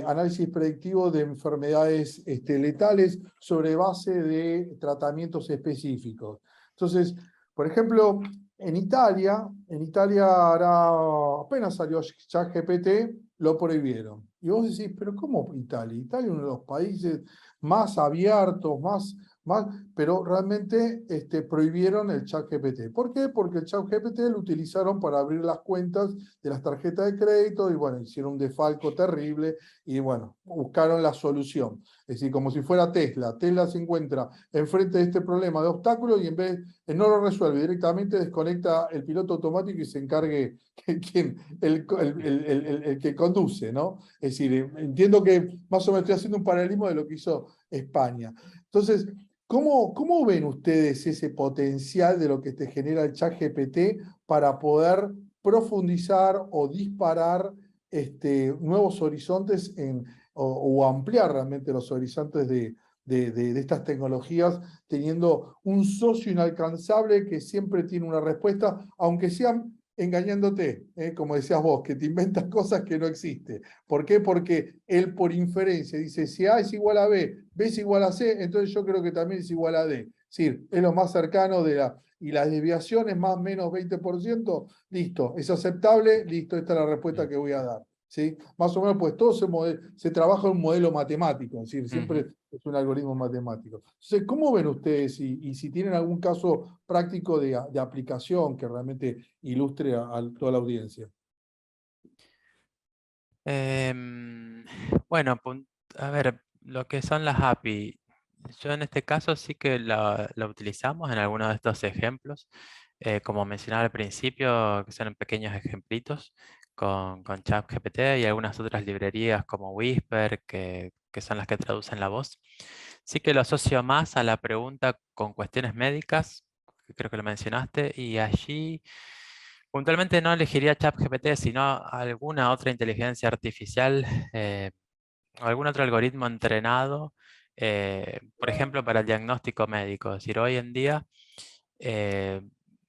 Speaker 2: análisis predictivo de enfermedades letales sobre base de tratamientos específicos. Entonces, por ejemplo, en Italia apenas salió ChatGPT, lo prohibieron. Y vos decís, pero ¿cómo Italia? Italia es uno de los países más abiertos, pero realmente prohibieron el ChatGPT. ¿Por qué? Porque el ChatGPT lo utilizaron para abrir las cuentas de las tarjetas de crédito y bueno, hicieron un desfalco terrible y bueno, buscaron la solución. Es decir, como si fuera Tesla. Tesla se encuentra enfrente de este problema de obstáculos y en vez no lo resuelve, directamente desconecta el piloto automático y se encargue el que conduce, ¿no? Es decir, entiendo que más o menos estoy haciendo un paralelismo de lo que hizo España. Entonces, ¿cómo ven ustedes ese potencial de lo que te genera el ChatGPT para poder profundizar o disparar nuevos horizontes o ampliar realmente los horizontes de estas tecnologías, teniendo un socio inalcanzable que siempre tiene una respuesta, aunque sean engañándote, como decías vos, que te inventas cosas que no existen? ¿Por qué? Porque él por inferencia dice, si A es igual a B, B es igual a C, entonces yo creo que también es igual a D. Es decir, es lo más cercano de y las desviaciones más o menos 20%, listo, es aceptable, listo, esta es la respuesta que voy a dar. ¿Sí? Más o menos, pues todo se trabaja en un modelo matemático, es decir, siempre es un algoritmo matemático. Entonces, ¿cómo ven ustedes y si tienen algún caso práctico de aplicación que realmente ilustre a toda la audiencia?
Speaker 3: Bueno, a ver, lo que son las API, yo en este caso sí que la utilizamos en algunos de estos ejemplos, como mencionaba al principio, que son pequeños ejemplitos con ChatGPT y algunas otras librerías como Whisper, que son las que traducen la voz. Sí que lo asocio más a la pregunta con cuestiones médicas, que creo que lo mencionaste, y allí puntualmente no elegiría ChatGPT, sino alguna otra inteligencia artificial, algún otro algoritmo entrenado, por ejemplo, para el diagnóstico médico. Es decir, hoy en día eh,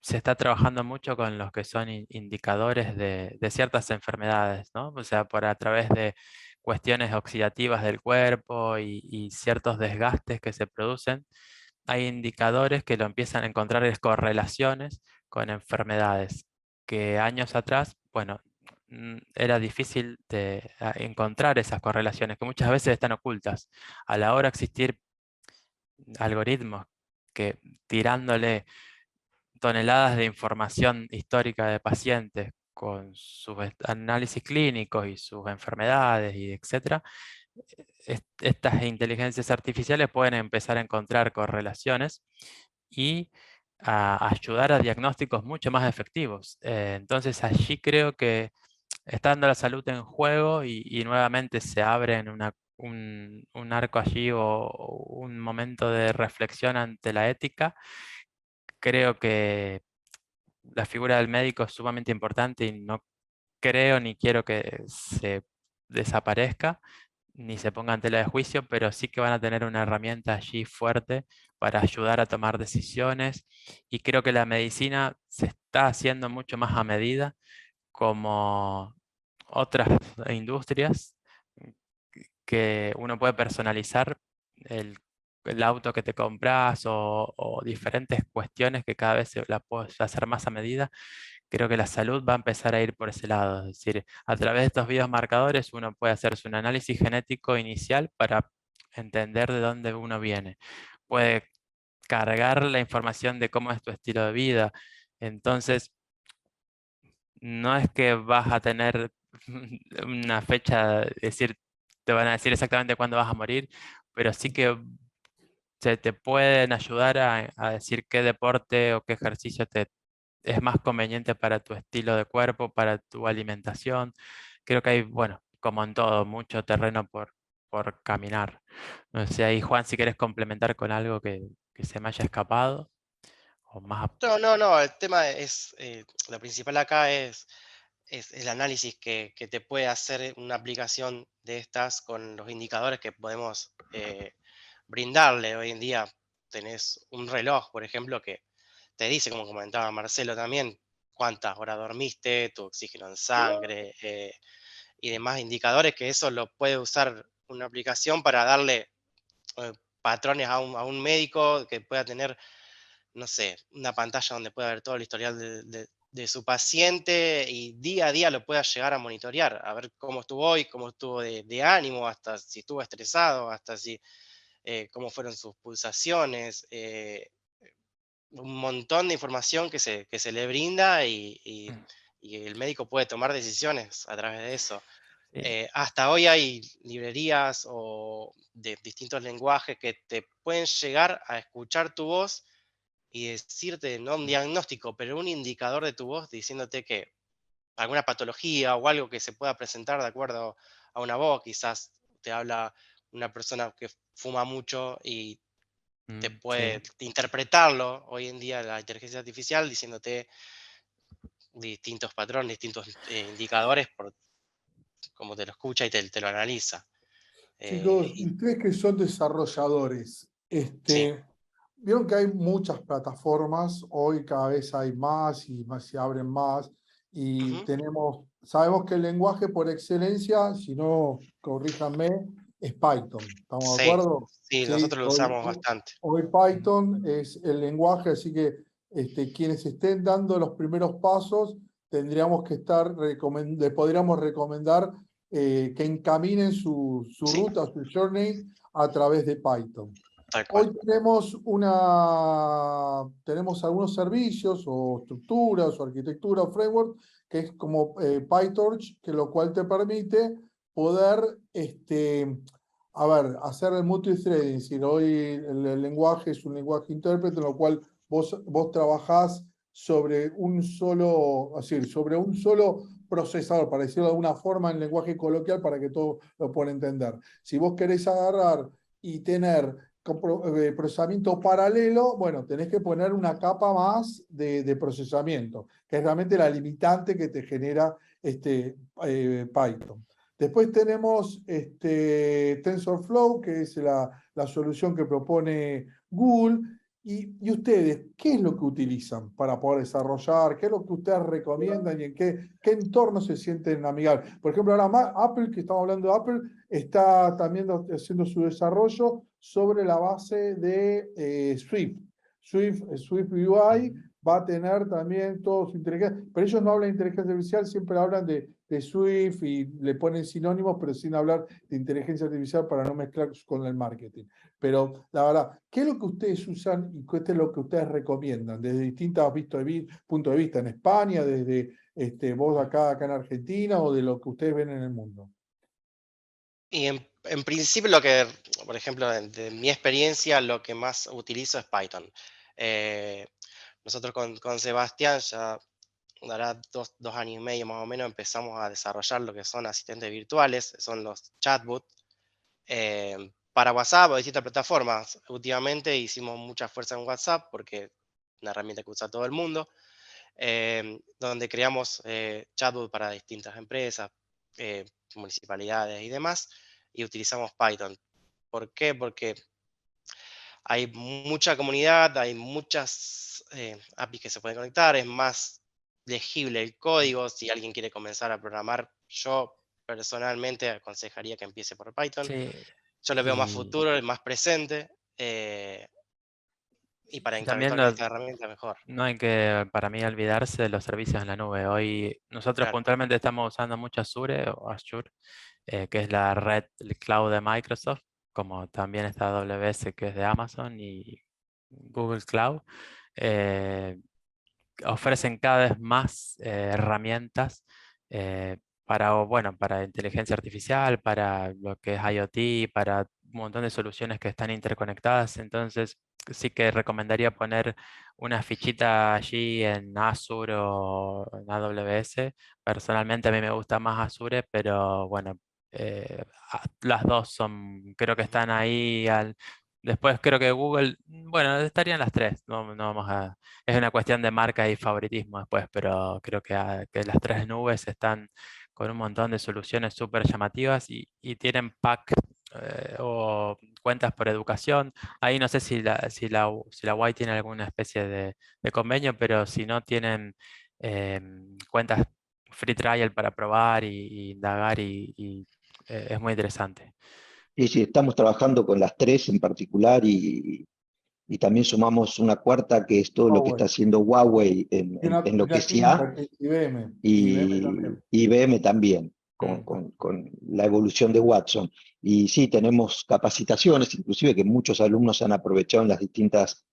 Speaker 3: se está trabajando mucho con los que son indicadores de ciertas enfermedades, ¿no? O sea, a través de cuestiones oxidativas del cuerpo y ciertos desgastes que se producen, hay indicadores que lo empiezan a encontrar correlaciones con enfermedades que años atrás, bueno, era difícil de encontrar esas correlaciones, que muchas veces están ocultas. A la hora de existir algoritmos que tirándole toneladas de información histórica de pacientes con sus análisis clínicos y sus enfermedades y etcétera, estas inteligencias artificiales pueden empezar a encontrar correlaciones y a ayudar a diagnósticos mucho más efectivos. Entonces allí creo que estando la salud en juego y nuevamente se abre en un arco allí o un momento de reflexión ante la ética, creo que la figura del médico es sumamente importante y no creo ni quiero que se desaparezca ni se ponga en tela de juicio, pero sí que van a tener una herramienta allí fuerte para ayudar a tomar decisiones. Y creo que la medicina se está haciendo mucho más a medida, como otras industrias, que uno puede personalizar el auto que te compras o diferentes cuestiones que cada vez se la puedes hacer más a medida. Creo que la salud va a empezar a ir por ese lado. Es decir, a través de estos biomarcadores uno puede hacerse un análisis genético inicial para entender de dónde uno viene. Puede cargar la información de cómo es tu estilo de vida. Entonces, no es que vas a tener una fecha, es decir, te van a decir exactamente cuándo vas a morir, pero sí que se te pueden ayudar a decir qué deporte o qué ejercicio te es más conveniente para tu estilo de cuerpo, para tu alimentación. Creo que hay, bueno, como en todo, mucho terreno por caminar. No sé, ahí Juan, si quieres complementar con algo que se me haya escapado, o más.
Speaker 4: No, el tema es, lo principal acá es el análisis que te puede hacer una aplicación de estas con los indicadores que podemos brindarle. Hoy en día tenés un reloj, por ejemplo, que te dice, como comentaba Marcelo también, cuántas horas dormiste, tu oxígeno en sangre y demás indicadores, que eso lo puede usar una aplicación para darle patrones a un médico que pueda tener, no sé, una pantalla donde pueda ver todo el historial de su paciente y día a día lo pueda llegar a monitorear, a ver cómo estuvo hoy, cómo estuvo de ánimo, hasta si estuvo estresado, hasta si cómo fueron sus pulsaciones, un montón de información que se le brinda
Speaker 3: Mm,
Speaker 4: y el médico puede tomar decisiones a través de eso.
Speaker 3: sí,
Speaker 4: Hasta hoy hay librerías o de distintos lenguajes que te pueden llegar a escuchar tu voz y decirte, no un diagnóstico, pero un indicador de tu voz diciéndote que alguna patología o algo que se pueda presentar de acuerdo a una voz, quizás te habla una persona que fuma mucho y te
Speaker 3: sí.
Speaker 4: puede interpretarlo hoy en día la inteligencia artificial diciéndote distintos patrones, distintos indicadores por cómo te lo escucha y te lo analiza.
Speaker 2: Chicos,
Speaker 4: Y
Speaker 2: ustedes que son desarrolladores,
Speaker 4: sí,
Speaker 2: vieron que hay muchas plataformas, hoy cada vez hay más y más se abren más, y
Speaker 4: ujú,
Speaker 2: sabemos que el lenguaje por excelencia, si no, corríjanme, es Python. ¿Estamos de
Speaker 4: sí,
Speaker 2: acuerdo?
Speaker 4: sí,
Speaker 2: Sí,
Speaker 4: nosotros lo usamos bastante.
Speaker 2: hoy Python es el lenguaje, así que quienes estén dando los primeros pasos, tendríamos que le podríamos recomendar que encaminen su
Speaker 4: Sí,
Speaker 2: ruta, su journey a través de Python.
Speaker 4: tal cual.
Speaker 2: Hoy tenemos algunos servicios o estructuras o arquitectura o framework que es como PyTorch, que lo cual te permite poder hacer el multithreading. Es decir, hoy el lenguaje es un lenguaje intérprete, en lo cual vos trabajás sobre un solo, es decir, sobre un solo procesador, para decirlo de alguna forma en lenguaje coloquial para que todo lo puedan entender. Si vos querés agarrar y tener procesamiento paralelo, bueno, tenés que poner una capa más de procesamiento, que es realmente la limitante que te genera Python. Después tenemos TensorFlow, que es la solución que propone Google. Y ustedes, ¿qué es lo que utilizan para poder desarrollar? ¿Qué es lo que ustedes recomiendan y en qué entorno se sienten amigables? Por ejemplo, ahora Apple, que estamos hablando de Apple, está también haciendo su desarrollo sobre la base de Swift. Swift UI va a tener también todo su inteligencia, pero ellos no hablan de inteligencia artificial, siempre hablan de Swift y le ponen sinónimos, pero sin hablar de inteligencia artificial para no mezclar con el marketing. Pero la verdad, ¿qué es lo que ustedes usan y qué es lo que ustedes recomiendan desde distintos puntos de vista en España, desde vos acá en Argentina o de lo que ustedes ven en el mundo?
Speaker 4: Y en principio por ejemplo, de mi experiencia, lo que más utilizo es Python. Eh, Nosotros con Sebastián ya dará dos años y medio más o menos empezamos a desarrollar lo que son asistentes virtuales, son los chatbots, para WhatsApp o distintas plataformas. Últimamente hicimos mucha fuerza en WhatsApp porque es una herramienta que usa todo el mundo. donde creamos chatbot para distintas empresas, municipalidades y demás, y utilizamos Python. ¿Por qué? Porque hay mucha comunidad, hay muchas APIs que se pueden conectar, es más legible el código. Si alguien quiere comenzar a programar, yo personalmente aconsejaría que empiece por Python.
Speaker 3: Sí,
Speaker 4: Yo le veo más
Speaker 3: y,
Speaker 4: futuro, más presente, y para
Speaker 3: y también
Speaker 4: interactuar con esta herramienta mejor.
Speaker 3: no hay que, para mí, olvidarse de los servicios en la nube. Hoy nosotros
Speaker 4: Claro,
Speaker 3: puntualmente estamos usando mucho Azure o Azure, que es la red el cloud de Microsoft, como también está AWS, que es de Amazon, y Google Cloud. Eh, Ofrecen cada vez más herramientas para, bueno, para inteligencia artificial, para lo que es IoT, para un montón de soluciones que están interconectadas. Entonces, sí que recomendaría poner una fichita allí en Azure o en AWS. Personalmente a mí me gusta más Azure, pero bueno, las dos son, creo que están ahí Después creo que Google, bueno, estarían las tres. No, no vamos a, es una cuestión de marca y favoritismo después, pero creo que las tres nubes están con un montón de soluciones súper llamativas y tienen pack o cuentas por educación. Ahí no sé si la Y tiene alguna especie de convenio, pero si no tienen cuentas free trial para probar y indagar es muy interesante.
Speaker 1: Y sí, estamos trabajando con las tres en particular y también sumamos una cuarta que es todo lo que está
Speaker 2: Huawei.
Speaker 1: haciendo Huawei
Speaker 2: Y una
Speaker 1: en lo que es
Speaker 2: aplicación
Speaker 1: IA
Speaker 2: para IBM. IBM
Speaker 1: y
Speaker 2: también.
Speaker 1: IBM también,
Speaker 3: Mm.
Speaker 1: con la evolución de Watson. Y sí, tenemos capacitaciones, inclusive que muchos alumnos han aprovechado en las distintas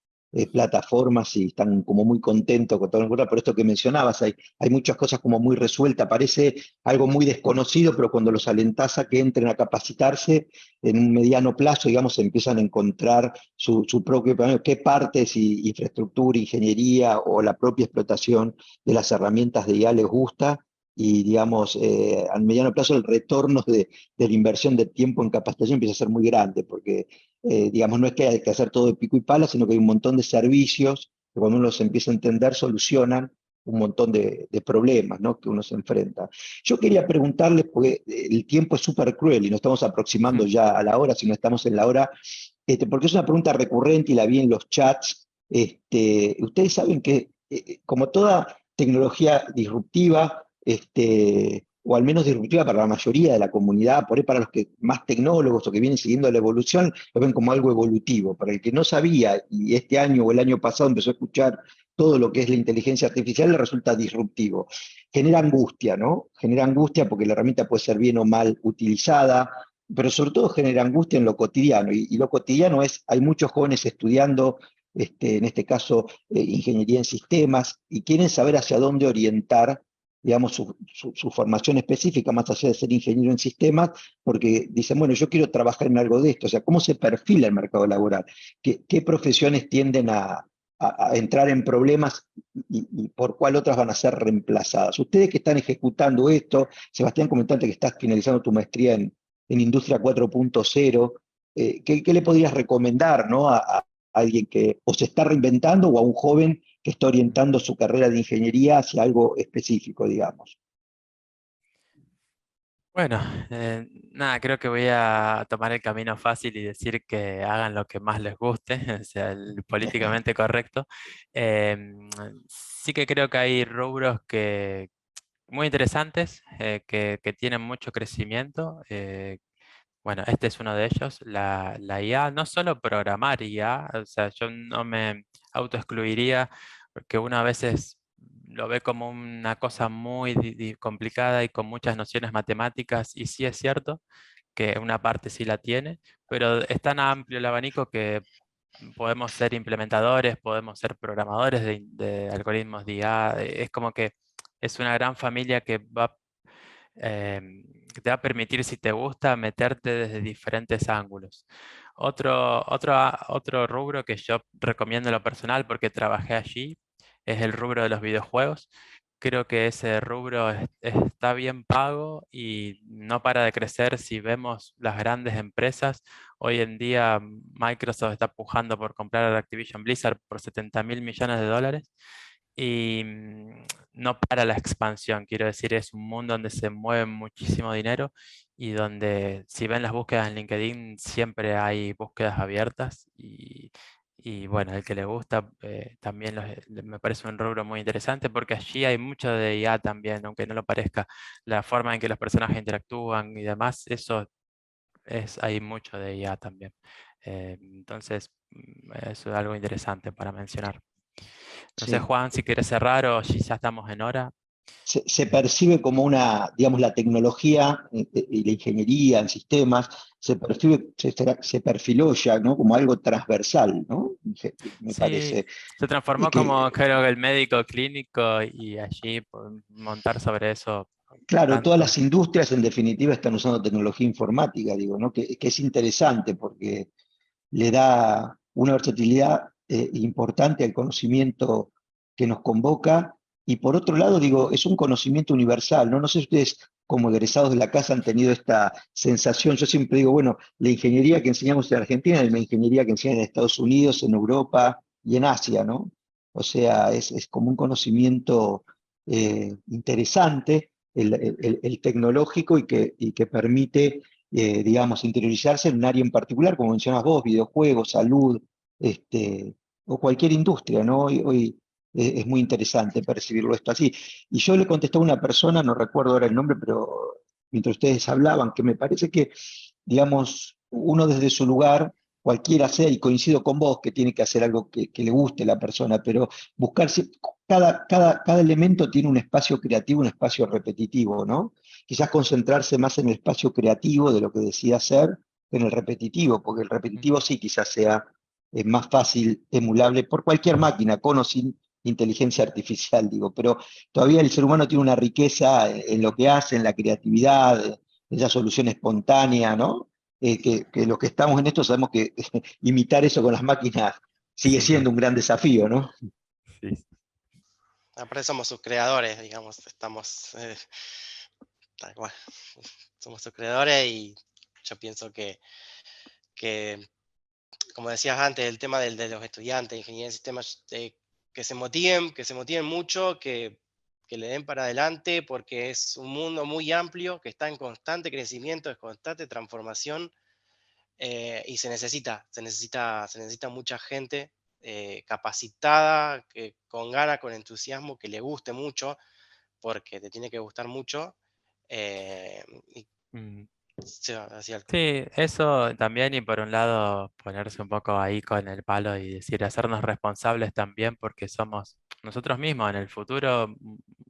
Speaker 1: plataformas y están como muy contentos con todo lo que ocurre. Por esto que mencionabas, hay muchas cosas como muy resueltas, parece algo muy desconocido, pero cuando los alentás a que entren a capacitarse, en un mediano plazo, digamos, empiezan a encontrar su propio, qué partes, infraestructura, ingeniería o la propia explotación de las herramientas de IA les gusta y, digamos, a mediano plazo el retorno de la inversión de tiempo en capacitación empieza a ser muy grande, porque, digamos, no es que hay que hacer todo de pico y pala, sino que hay un montón de servicios que cuando uno los empieza a entender solucionan un montón de problemas, ¿no?, que uno se enfrenta. Yo quería preguntarles, porque el tiempo es súper cruel y nos estamos aproximando ya a la hora, si no estamos en la hora, porque es una pregunta recurrente y la vi en los chats. Ustedes saben que, como toda tecnología disruptiva, o al menos disruptiva para la mayoría de la comunidad, por ahí para los que más tecnólogos o que vienen siguiendo la evolución, lo ven como algo evolutivo. Para el que no sabía y este año o el año pasado empezó a escuchar todo lo que es la inteligencia artificial, le resulta disruptivo. Genera angustia, ¿no? Genera angustia porque la herramienta puede ser bien o mal utilizada, pero sobre todo genera angustia en lo cotidiano. Y lo cotidiano es, hay muchos jóvenes estudiando, en este caso, ingeniería en sistemas, y quieren saber hacia dónde orientar, digamos, su formación específica, más allá de ser ingeniero en sistemas, porque dicen, bueno, yo quiero trabajar en algo de esto. O sea, ¿cómo se perfila el mercado laboral? ¿Qué profesiones tienden a entrar en problemas y por cuál otras van a ser reemplazadas? Ustedes que están ejecutando esto, Sebastián, comentaste que estás finalizando tu maestría en Industria 4.0, ¿qué le podrías recomendar, ¿no?, a alguien que o se está reinventando o a un joven que está orientando su carrera de ingeniería hacia algo específico, digamos?
Speaker 3: Bueno, nada, creo que voy a tomar el camino fácil y decir que hagan lo que más les guste, o sea, el políticamente correcto. Sí que creo que hay rubros muy interesantes, que tienen mucho crecimiento. Bueno, este es uno de ellos, la IA, no solo programar IA, o sea, yo no me autoexcluiría porque uno a veces lo ve como una cosa muy complicada y con muchas nociones matemáticas, y sí es cierto que una parte sí la tiene, pero es tan amplio el abanico que podemos ser implementadores, podemos ser programadores de algoritmos de IA, es como que es una gran familia que te va a permitir, si te gusta, meterte desde diferentes ángulos. Otro rubro que yo recomiendo en lo personal porque trabajé allí es el rubro de los videojuegos. Creo que ese rubro está bien pago y no para de crecer. Si vemos las grandes empresas, hoy en día Microsoft está pujando por comprar a Activision Blizzard por $70.000 millones. y no para la expansión, quiero decir, es un mundo donde se mueve muchísimo dinero y donde si ven las búsquedas en LinkedIn siempre hay búsquedas abiertas y bueno, el que le gusta también me parece un rubro muy interesante porque allí hay mucho de IA también, aunque no lo parezca, la forma en que los personajes interactúan y demás, hay mucho de IA también. Entonces, eso es algo interesante para mencionar. No sé,
Speaker 1: Sí.
Speaker 3: Juan, si quieres cerrar o si ya estamos en hora.
Speaker 1: Se percibe como una, digamos, la tecnología y la ingeniería en sistemas, se perfiló ya, ¿no? Como algo transversal, ¿no? Me
Speaker 3: Sí,
Speaker 1: parece.
Speaker 3: se
Speaker 1: Y
Speaker 3: transformó como,
Speaker 1: que,
Speaker 3: creo que el médico clínico y allí montar sobre eso
Speaker 1: claro, todas
Speaker 3: tanto.
Speaker 1: las industrias en definitiva están usando tecnología informática, digo, ¿no? Que es interesante porque le da una versatilidad importante al conocimiento que nos convoca. Y por otro lado, digo, es un conocimiento universal, ¿no? No sé si ustedes como egresados de la casa han tenido esta sensación. Yo siempre digo, bueno, la ingeniería que enseñamos en Argentina es la ingeniería que enseñan en Estados Unidos, en Europa y en Asia, ¿no? O sea, es como un conocimiento interesante, el tecnológico y que permite digamos, interiorizarse en un área en particular, como mencionas vos, videojuegos, salud, o cualquier industria, ¿no? Hoy es muy interesante percibirlo esto así. Y yo le contesté a una persona, no recuerdo ahora el nombre, pero mientras ustedes hablaban, que me parece que, digamos, uno desde su lugar, cualquiera sea, y coincido con vos, que tiene que hacer algo que le guste a la persona, pero buscarse, cada elemento tiene un espacio creativo, un espacio repetitivo, ¿no? Quizás concentrarse más en el espacio creativo de lo que decía hacer que en el repetitivo, porque el repetitivo sí quizás sea más fácil emulable por cualquier máquina, con o sin inteligencia artificial, digo, pero todavía el ser humano tiene una riqueza en lo que hace, en la creatividad, en esa solución espontánea, ¿no? Que los que estamos en esto sabemos que imitar eso con las máquinas sigue
Speaker 3: Sí,
Speaker 1: siendo un gran desafío, ¿no?
Speaker 3: sí.
Speaker 4: Aparte somos sus creadores, digamos, estamos, tal cual, somos sus creadores y yo pienso que, como decías antes, el tema de los estudiantes de ingeniería de sistemas, que se motiven mucho, que le den para adelante, porque es un mundo muy amplio, que está en constante crecimiento, en constante transformación, y se necesita mucha gente capacitada, con ganas, con entusiasmo, que le guste mucho, porque te tiene que gustar mucho. Y
Speaker 3: Mm.
Speaker 4: sí, así
Speaker 3: Sí, eso también, y por un lado ponerse un poco ahí con el palo y decir, hacernos responsables también porque somos nosotros mismos en el futuro,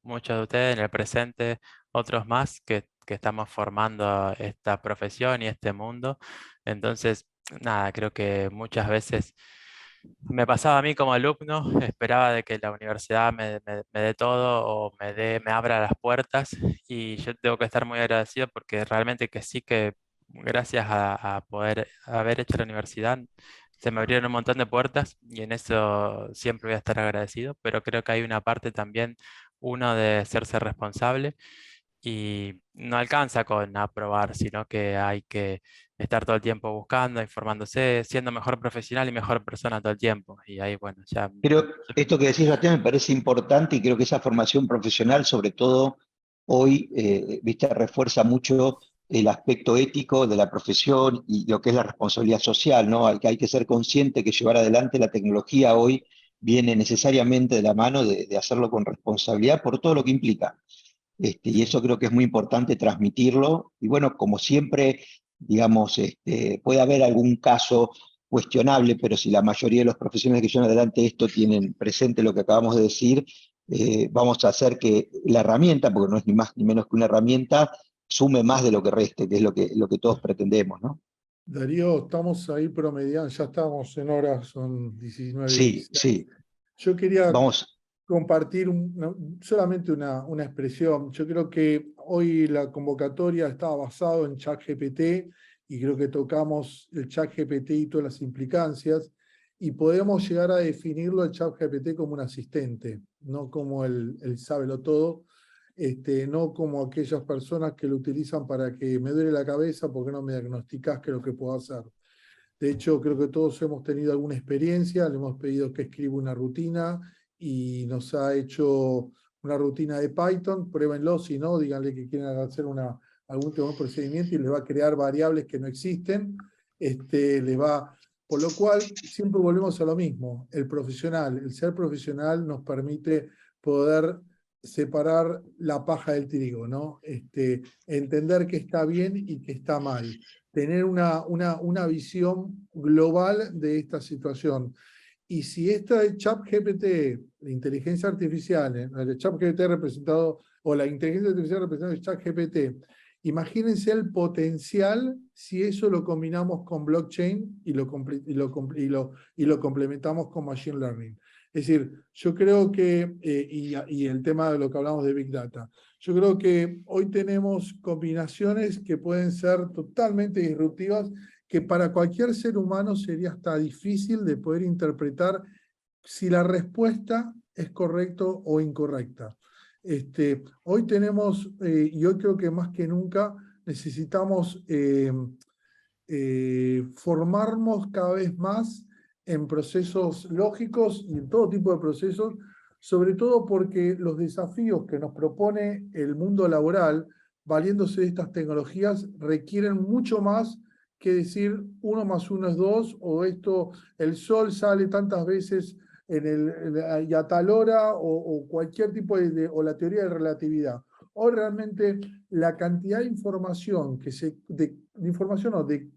Speaker 3: muchos de ustedes en el presente, otros más que estamos formando esta profesión y este mundo. Entonces, nada, creo que muchas veces me pasaba a mí como alumno, esperaba de que la universidad me dé todo o me abra las puertas y yo tengo que estar muy agradecido porque realmente que sí que gracias a poder haber hecho la universidad se me abrieron un montón de puertas y en eso siempre voy a estar agradecido, pero creo que hay una parte también, uno de hacerse responsable y no alcanza con aprobar, sino que hay que estar todo el tiempo buscando, informándose, siendo mejor profesional y mejor persona todo el tiempo. Y ahí, bueno, ya...
Speaker 1: Pero esto que decís, Sebastián, me parece importante y creo que esa formación profesional, sobre todo hoy, viste, refuerza mucho el aspecto ético de la profesión y lo que es la responsabilidad social, ¿no? Hay que ser consciente que llevar adelante la tecnología hoy viene necesariamente de la mano de hacerlo con responsabilidad por todo lo que implica. Y
Speaker 3: Sí.
Speaker 1: eso creo que es muy importante transmitirlo. Y bueno, como siempre, digamos, puede haber algún caso cuestionable, pero si la mayoría de los profesionales que llevan adelante esto tienen presente lo que acabamos de decir, vamos a hacer que la herramienta, porque no es ni más ni menos que una herramienta, sume más de lo que reste, que es lo que todos pretendemos, ¿no?
Speaker 2: Darío, estamos ahí promediando, ya estamos en horas, son 19 y
Speaker 1: Sí,
Speaker 2: 16.
Speaker 1: sí.
Speaker 2: Yo quería
Speaker 1: Vamos,
Speaker 2: compartir solamente una expresión. Yo creo que hoy la convocatoria estaba basado en ChatGPT y creo que tocamos el ChatGPT y todas las implicancias y podemos llegar a definirlo el ChatGPT como un asistente, no como el sábelo todo, no como aquellas personas que lo utilizan para que me duele la cabeza porque no me diagnosticás qué es lo que puedo hacer. De hecho, creo que todos hemos tenido alguna experiencia, le hemos pedido que escriba una rutina y nos ha hecho una rutina de Python. Pruébenlo, si no, díganle que quieren hacer algún tipo de procedimiento y les va a crear variables que no existen. Por lo cual, siempre volvemos a lo mismo. El ser profesional nos permite poder separar la paja del trigo, ¿no? Entender que está bien y que está mal. Tener una visión global de esta situación. Y si esta de ChatGPT, la inteligencia artificial, el ChatGPT representado, o la inteligencia artificial representada en ChatGPT, imagínense el potencial si eso lo combinamos con blockchain y lo complementamos con machine learning. Es decir, yo creo que, y el tema de lo que hablamos de Big Data, yo creo que hoy tenemos combinaciones que pueden ser totalmente disruptivas, que para cualquier ser humano sería hasta difícil de poder interpretar si la respuesta es correcta o incorrecta. Hoy tenemos, y hoy creo que más que nunca, necesitamos formarnos cada vez más en procesos lógicos y en todo tipo de procesos, sobre todo porque los desafíos que nos propone el mundo laboral, valiéndose de estas tecnologías, requieren mucho más que decir 1 más 1 es 2, o el sol sale tantas veces y a tal hora, o cualquier tipo o la teoría de relatividad. Hoy realmente la cantidad de información, de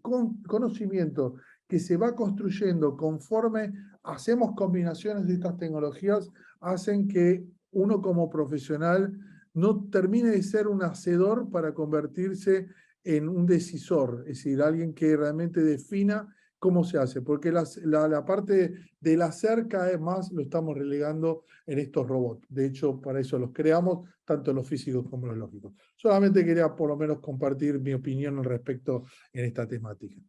Speaker 2: conocimiento que se va construyendo conforme hacemos combinaciones de estas tecnologías, hacen que uno como profesional no termine de ser un hacedor para convertirse en un decisor, es decir, alguien que realmente defina cómo se hace, porque la parte del hacer cada vez más lo estamos relegando en estos robots. De hecho, para eso los creamos, tanto los físicos como los lógicos. Solamente quería por lo menos compartir mi opinión al respecto en esta temática.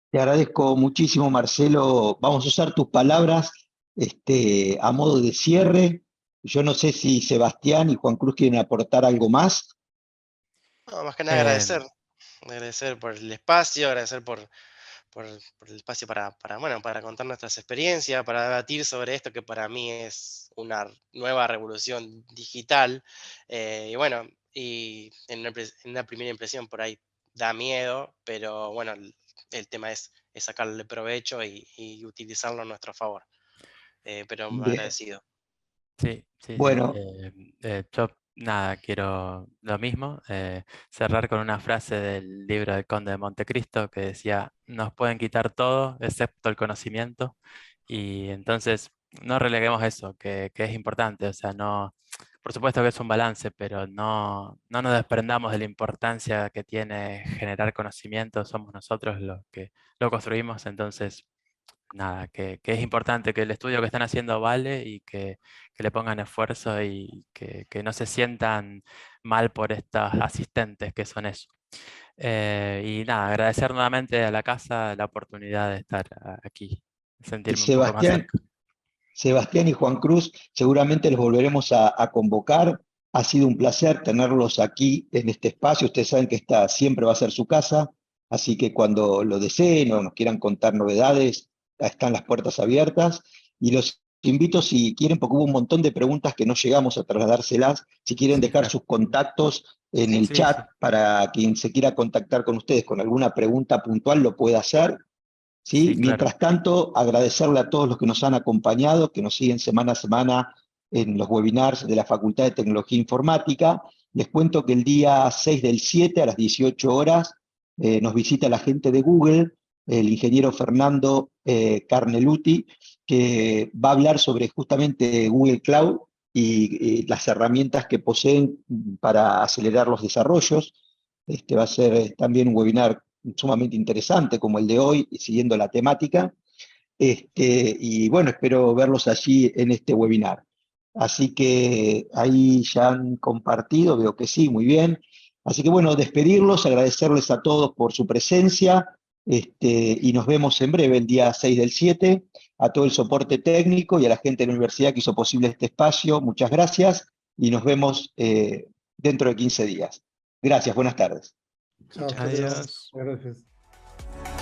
Speaker 1: Te agradezco muchísimo, Marcelo. Vamos a usar tus palabras a modo de cierre. Yo no sé si Sebastián y Juan Cruz quieren aportar algo más.
Speaker 4: No, más que nada agradecer por el espacio, agradecer por el espacio para contar nuestras experiencias, para debatir sobre esto que para mí es una nueva revolución digital. Y bueno, y en una primera impresión por ahí da miedo, pero bueno, el tema es sacarle provecho y utilizarlo a nuestro favor. Pero
Speaker 1: Bien.
Speaker 4: agradecido.
Speaker 3: Sí, sí, sí.
Speaker 1: Bueno,
Speaker 3: Yo nada, quiero lo mismo, cerrar con una frase del libro del Conde de Montecristo que decía, nos pueden quitar todo excepto el conocimiento, y entonces no releguemos eso, que es importante, o sea, no, por supuesto que es un balance, pero no nos desprendamos de la importancia que tiene generar conocimiento, somos nosotros los que lo construimos, entonces nada, que es importante que el estudio que están haciendo vale y que le pongan esfuerzo y que no se sientan mal por estos asistentes que son eso. Y nada, agradecer nuevamente a la casa la oportunidad de estar aquí, sentirme un poco más cerca.
Speaker 1: Sebastián y Juan Cruz, seguramente los volveremos a convocar. Ha sido un placer tenerlos aquí en este espacio. Ustedes saben que esta siempre va a ser su casa, así que cuando lo deseen o nos quieran contar novedades, están las puertas abiertas. Y los invito, si quieren, porque hubo un montón de preguntas que no llegamos a trasladárselas, si quieren
Speaker 3: Sí,
Speaker 1: dejar
Speaker 3: claro.
Speaker 1: sus contactos en el
Speaker 3: Sí,
Speaker 1: chat
Speaker 3: sí.
Speaker 1: para quien se quiera contactar con ustedes con alguna pregunta puntual, lo pueda hacer. ¿Sí?
Speaker 3: Sí, claro.
Speaker 1: Mientras tanto, agradecerle a todos los que nos han acompañado, que nos siguen semana a semana en los webinars de la Facultad de Tecnología Informática. Les cuento que el día 6/7 a las 18 horas nos visita la gente de Google, el ingeniero Fernando Carneluti, que va a hablar sobre justamente Google Cloud y las herramientas que poseen para acelerar los desarrollos. Va a ser también un webinar sumamente interesante como el de hoy, siguiendo la temática. Y bueno, espero verlos allí en este webinar. Así que ahí ya han compartido, veo que sí, muy bien. Así que bueno, despedirlos, agradecerles a todos por su presencia, y nos vemos en breve, el día 6/7, a todo el soporte técnico y a la gente de la universidad que hizo posible este espacio. Muchas gracias y nos vemos dentro de 15 días. Gracias, buenas tardes.
Speaker 2: Chao,
Speaker 4: Muchas
Speaker 2: hasta luego.
Speaker 3: Adiós.
Speaker 2: Gracias.